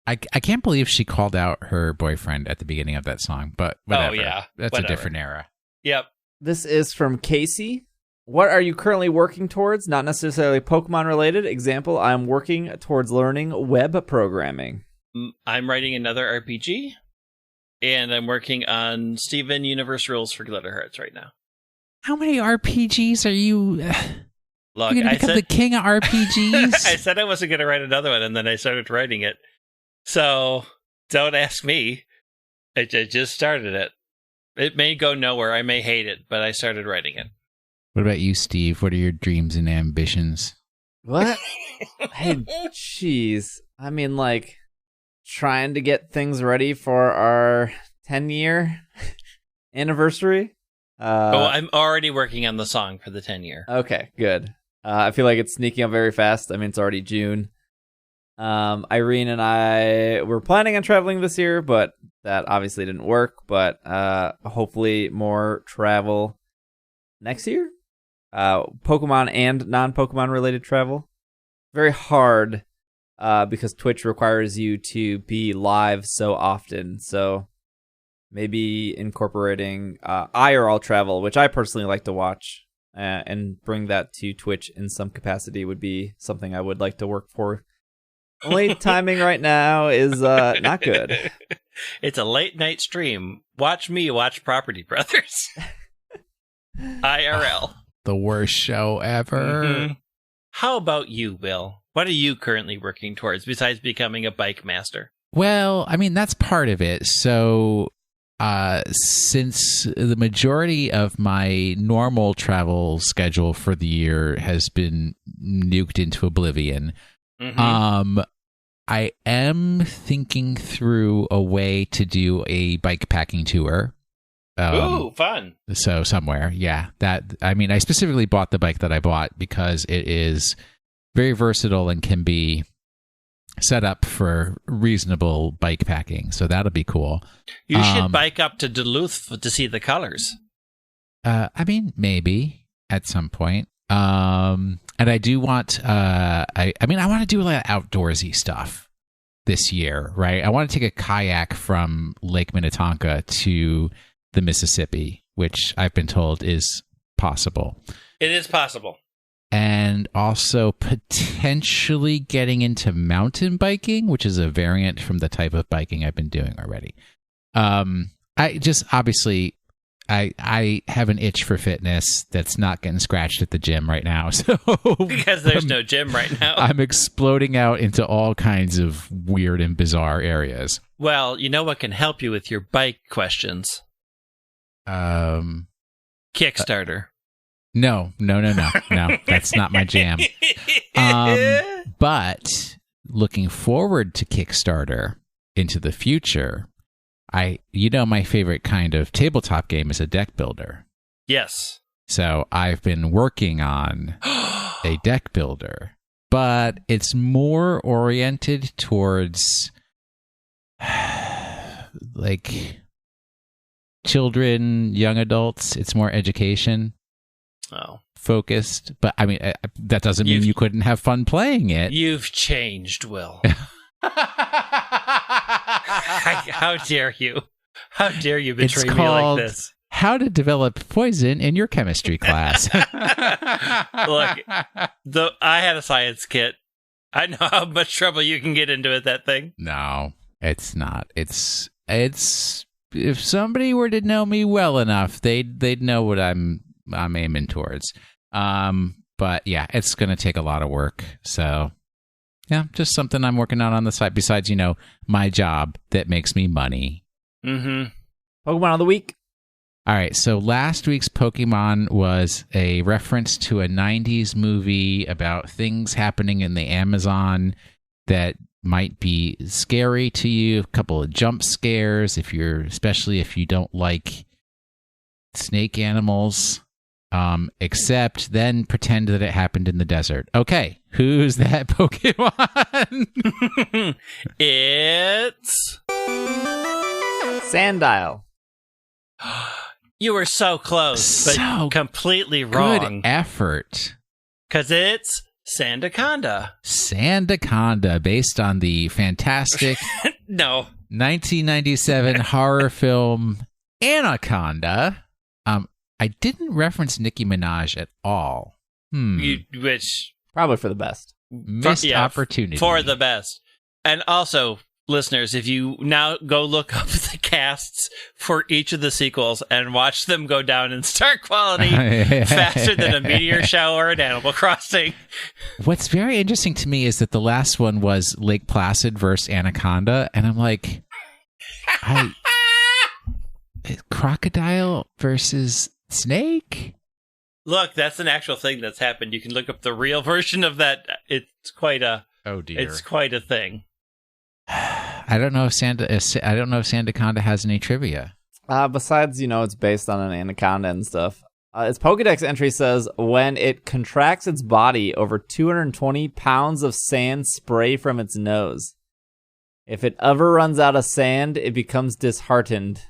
I can't believe she called out her boyfriend at the beginning of that song, but whatever. Oh, yeah. That's Whatever. a different era. Yep. This is from Casey. What are you currently working towards? Not necessarily Pokemon related. Example, I'm working towards learning web programming. I'm writing another RPG, and I'm working on Steven Universe Rules for Glitter Hearts right now. How many RPGs are you? Look, You're going to become the king of RPGs? I said I wasn't going to write another one, and then I started writing it. So don't ask me. I just started it. It may go nowhere. I may hate it, but I started writing it. What about you, Steve? What are your dreams and ambitions? What? Hey, jeez. I mean, like, trying to get things ready for our 10-year anniversary. I'm already working on the song for the 10-year. Okay, good. I feel like it's sneaking up very fast. I mean, it's already June. Irene and I were planning on traveling this year, but that obviously didn't work. But hopefully more travel next year. Pokemon and non-Pokemon related travel. Very hard because Twitch requires you to be live so often. So maybe incorporating IRL travel, which I personally like to watch, and bring that to Twitch in some capacity would be something I would like to work for. Only timing right now is not good. It's a late night stream. Watch me watch Property Brothers. IRL. The worst show ever. Mm-hmm. How about you, Bill? What are you currently working towards besides becoming a bike master? Well, I mean, that's part of it. So since the majority of my normal travel schedule for the year has been nuked into oblivion, I am thinking through a way to do a bike packing tour. Ooh, fun. So somewhere, yeah. I specifically bought the bike that I bought because it is very versatile and can be set up for reasonable bike packing. So that'll be cool. You should bike up to Duluth to see the colors. I mean, maybe at some point. And I do want, I want to do a lot of outdoorsy stuff this year, right? I want to take a kayak from Lake Minnetonka to the Mississippi, which I've been told is possible. It is possible. And also potentially getting into mountain biking, which is a variant from the type of biking I've been doing already. I just obviously I have an itch for fitness that's not getting scratched at the gym right now. So because there's no gym right now. I'm exploding out into all kinds of weird and bizarre areas. Well, you know what can help you with your bike questions? Kickstarter. No, that's not my jam. But looking forward to Kickstarter into the future, my favorite kind of tabletop game is a deck builder. Yes. So I've been working on a deck builder, but it's more oriented towards like children, young adults. It's more education focused, but I mean, that doesn't mean you couldn't have fun playing it. You've changed, Will. How dare you? How dare you betray me like this? How to develop poison in your chemistry class. Look, I had a science kit. I know how much trouble you can get into with that thing. No, it's not. It's if somebody were to know me well enough, they'd know what I'm aiming towards. But yeah, it's going to take a lot of work. So yeah, just something I'm working on the side besides, my job that makes me money. Mm-hmm. Pokemon of the week. All right, so last week's Pokemon was a reference to a 90s movie about things happening in the Amazon that might be scary to you. A couple of jump scares, especially if you don't like snake animals. Except then pretend that it happened in the desert. Okay, who's that Pokemon? It's Sandile. You were so close, but completely wrong. Good effort. Because it's Sandaconda. Sandaconda, based on the fantastic No. 1997 horror film Anaconda. I didn't reference Nicki Minaj at all. Which Probably for the best. Missed opportunity. For the best. And also, listeners, if you now go look up the casts for each of the sequels and watch them go down in star quality faster than a meteor shower at Animal Crossing. What's very interesting to me is that the last one was Lake Placid versus Anaconda, and I'm like, crocodile versus snake? Look, that's an actual thing that's happened. You can look up the real version of that. It's quite a thing. I don't know if Sandaconda has any trivia. Besides, it's based on an anaconda and stuff. Its Pokedex entry says when it contracts its body, over 220 pounds of sand spray from its nose. If it ever runs out of sand, it becomes disheartened.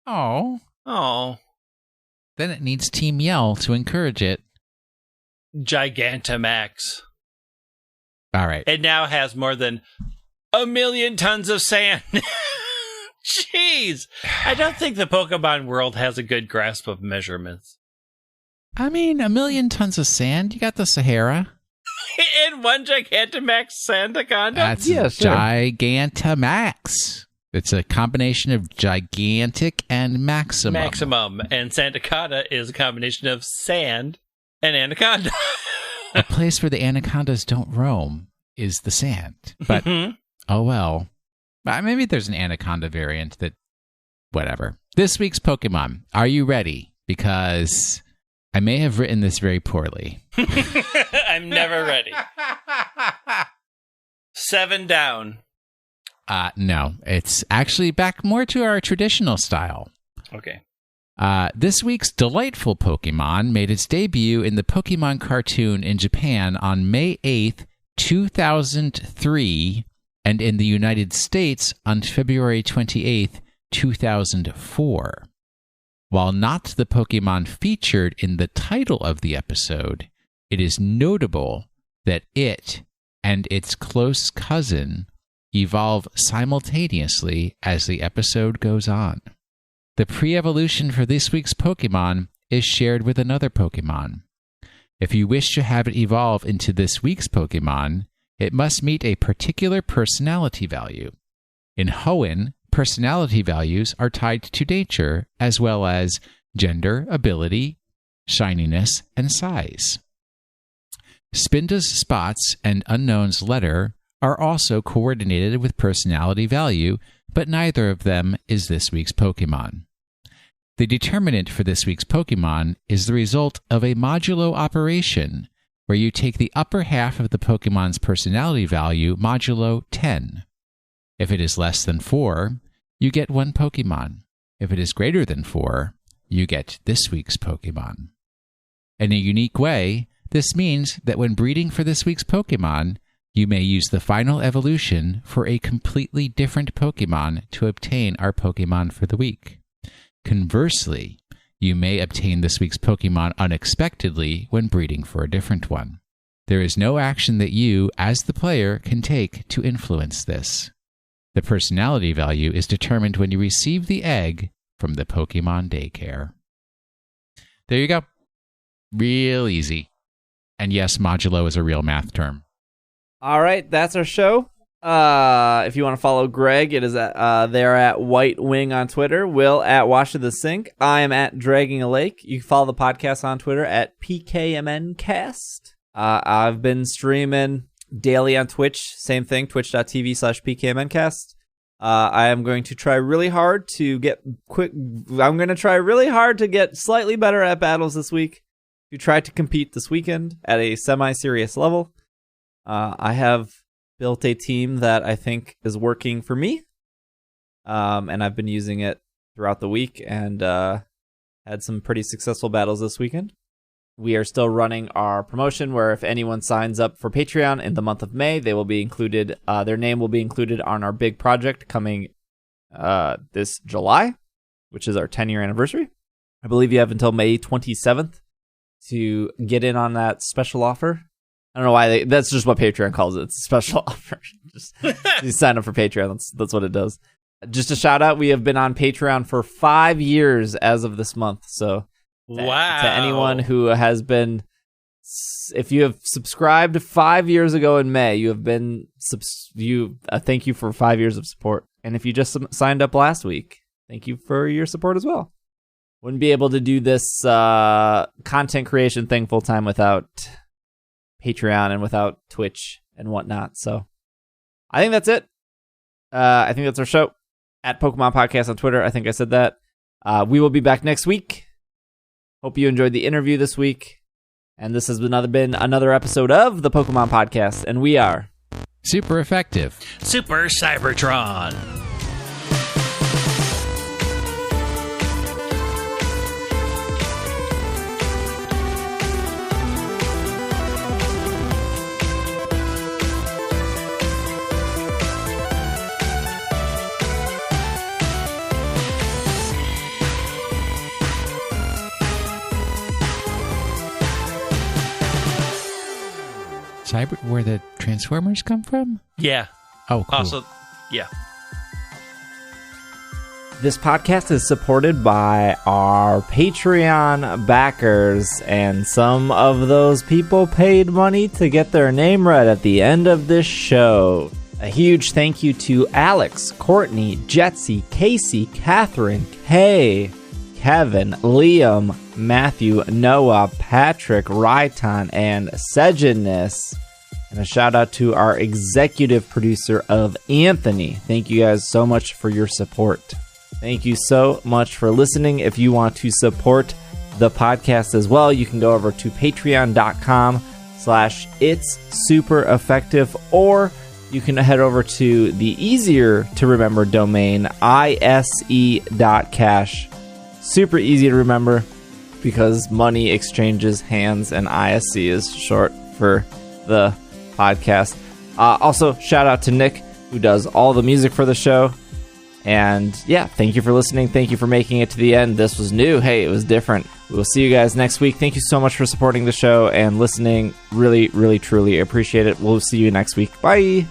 Oh. Then it needs Team Yell to encourage it. Gigantamax. All right. It now has more than 1 million tons of sand. Jeez. I don't think the Pokemon world has a good grasp of measurements. I mean, 1 million tons of sand? You got the Sahara. In one Gigantamax Sandaconda? That's sure. Gigantamax. It's a combination of gigantic and maximum. And Sandaconda is a combination of sand and anaconda. A place where the anacondas don't roam is the sand. But, oh well. Maybe there's an anaconda variant that, whatever. This week's Pokemon. Are you ready? Because I may have written this very poorly. I'm never ready. 7 down. No, it's actually back more to our traditional style. Okay. This week's delightful Pokemon made its debut in the Pokemon cartoon in Japan on May 8th, 2003, and in the United States on February 28th, 2004. While not the Pokemon featured in the title of the episode, it is notable that it and its close cousin evolve simultaneously as the episode goes on. The pre-evolution for this week's Pokemon is shared with another Pokemon. If you wish to have it evolve into this week's Pokemon, it must meet a particular personality value. In Hoenn, personality values are tied to nature as well as gender, ability, shininess, and size. Spinda's spots and Unknown's letter are also coordinated with personality value, but neither of them is this week's Pokemon. The determinant for this week's Pokemon is the result of a modulo operation, where you take the upper half of the Pokemon's personality value modulo 10. If it is less than 4, you get 1 Pokemon. If it is greater than 4, you get this week's Pokemon. In a unique way, this means that when breeding for this week's Pokemon, you may use the final evolution for a completely different Pokemon to obtain our Pokemon for the week. Conversely, you may obtain this week's Pokemon unexpectedly when breeding for a different one. There is no action that you, as the player, can take to influence this. The personality value is determined when you receive the egg from the Pokemon daycare. There you go. Real easy. And yes, modulo is a real math term. All right, that's our show. If you want to follow Greg, it is they're at White Wing on Twitter. Will at Wash of the Sink. I am at Dragging a Lake. You can follow the podcast on Twitter at PKMNcast. I've been streaming daily on Twitch. Same thing, twitch.tv/PKMNcast. I am going to try really hard to get slightly better at battles this week. To try to compete this weekend at a semi-serious level. I have built a team that I think is working for me, and I've been using it throughout the week and had some pretty successful battles this weekend. We are still running our promotion where if anyone signs up for Patreon in the month of May, they will be included. Their name will be included on our big project coming this July, which is our 10-year anniversary. I believe you have until May 27th to get in on that special offer. I don't know why that's just what Patreon calls it. It's a special offer. Just you sign up for Patreon. That's what it does. Just a shout out. We have been on Patreon for 5 years as of this month. So wow. To anyone who has been, if you have subscribed 5 years ago in May, you have been, thank you for 5 years of support. And if you just signed up last week, thank you for your support as well. Wouldn't be able to do this content creation thing full time without Patreon and without Twitch and whatnot. So I think that's it. I think that's our show. At Pokemon Podcast on Twitter. I think I said that. We will be back next week. Hope you enjoyed the interview this week. And this has been another episode of the Pokemon Podcast. And we are super effective. Super Cybertron. Where the Transformers come from? Yeah. Oh, cool. Also, yeah. This podcast is supported by our Patreon backers, and some of those people paid money to get their name read at the end of this show. A huge thank you to Alex, Courtney, Jetsy, Casey, Catherine, Kay, Kevin, Liam, Matthew, Noah, Patrick, Ryton, and Sejanus. And a shout out to our executive producer of Anthony. Thank you guys so much for your support. Thank you so much for listening. If you want to support the podcast as well, you can go over to patreon.com/itssupereffective, or you can head over to the easier to remember domain, ise.cash. Super easy to remember because money exchanges hands, and ISC is short for the podcast. Also, shout out to Nick, who does all the music for the show. And yeah, thank you for listening. Thank you for making it to the end. This was new. Hey, it was different. We will see you guys next week. Thank you so much for supporting the show and listening. Really, really, truly appreciate it. We'll see you next week. Bye.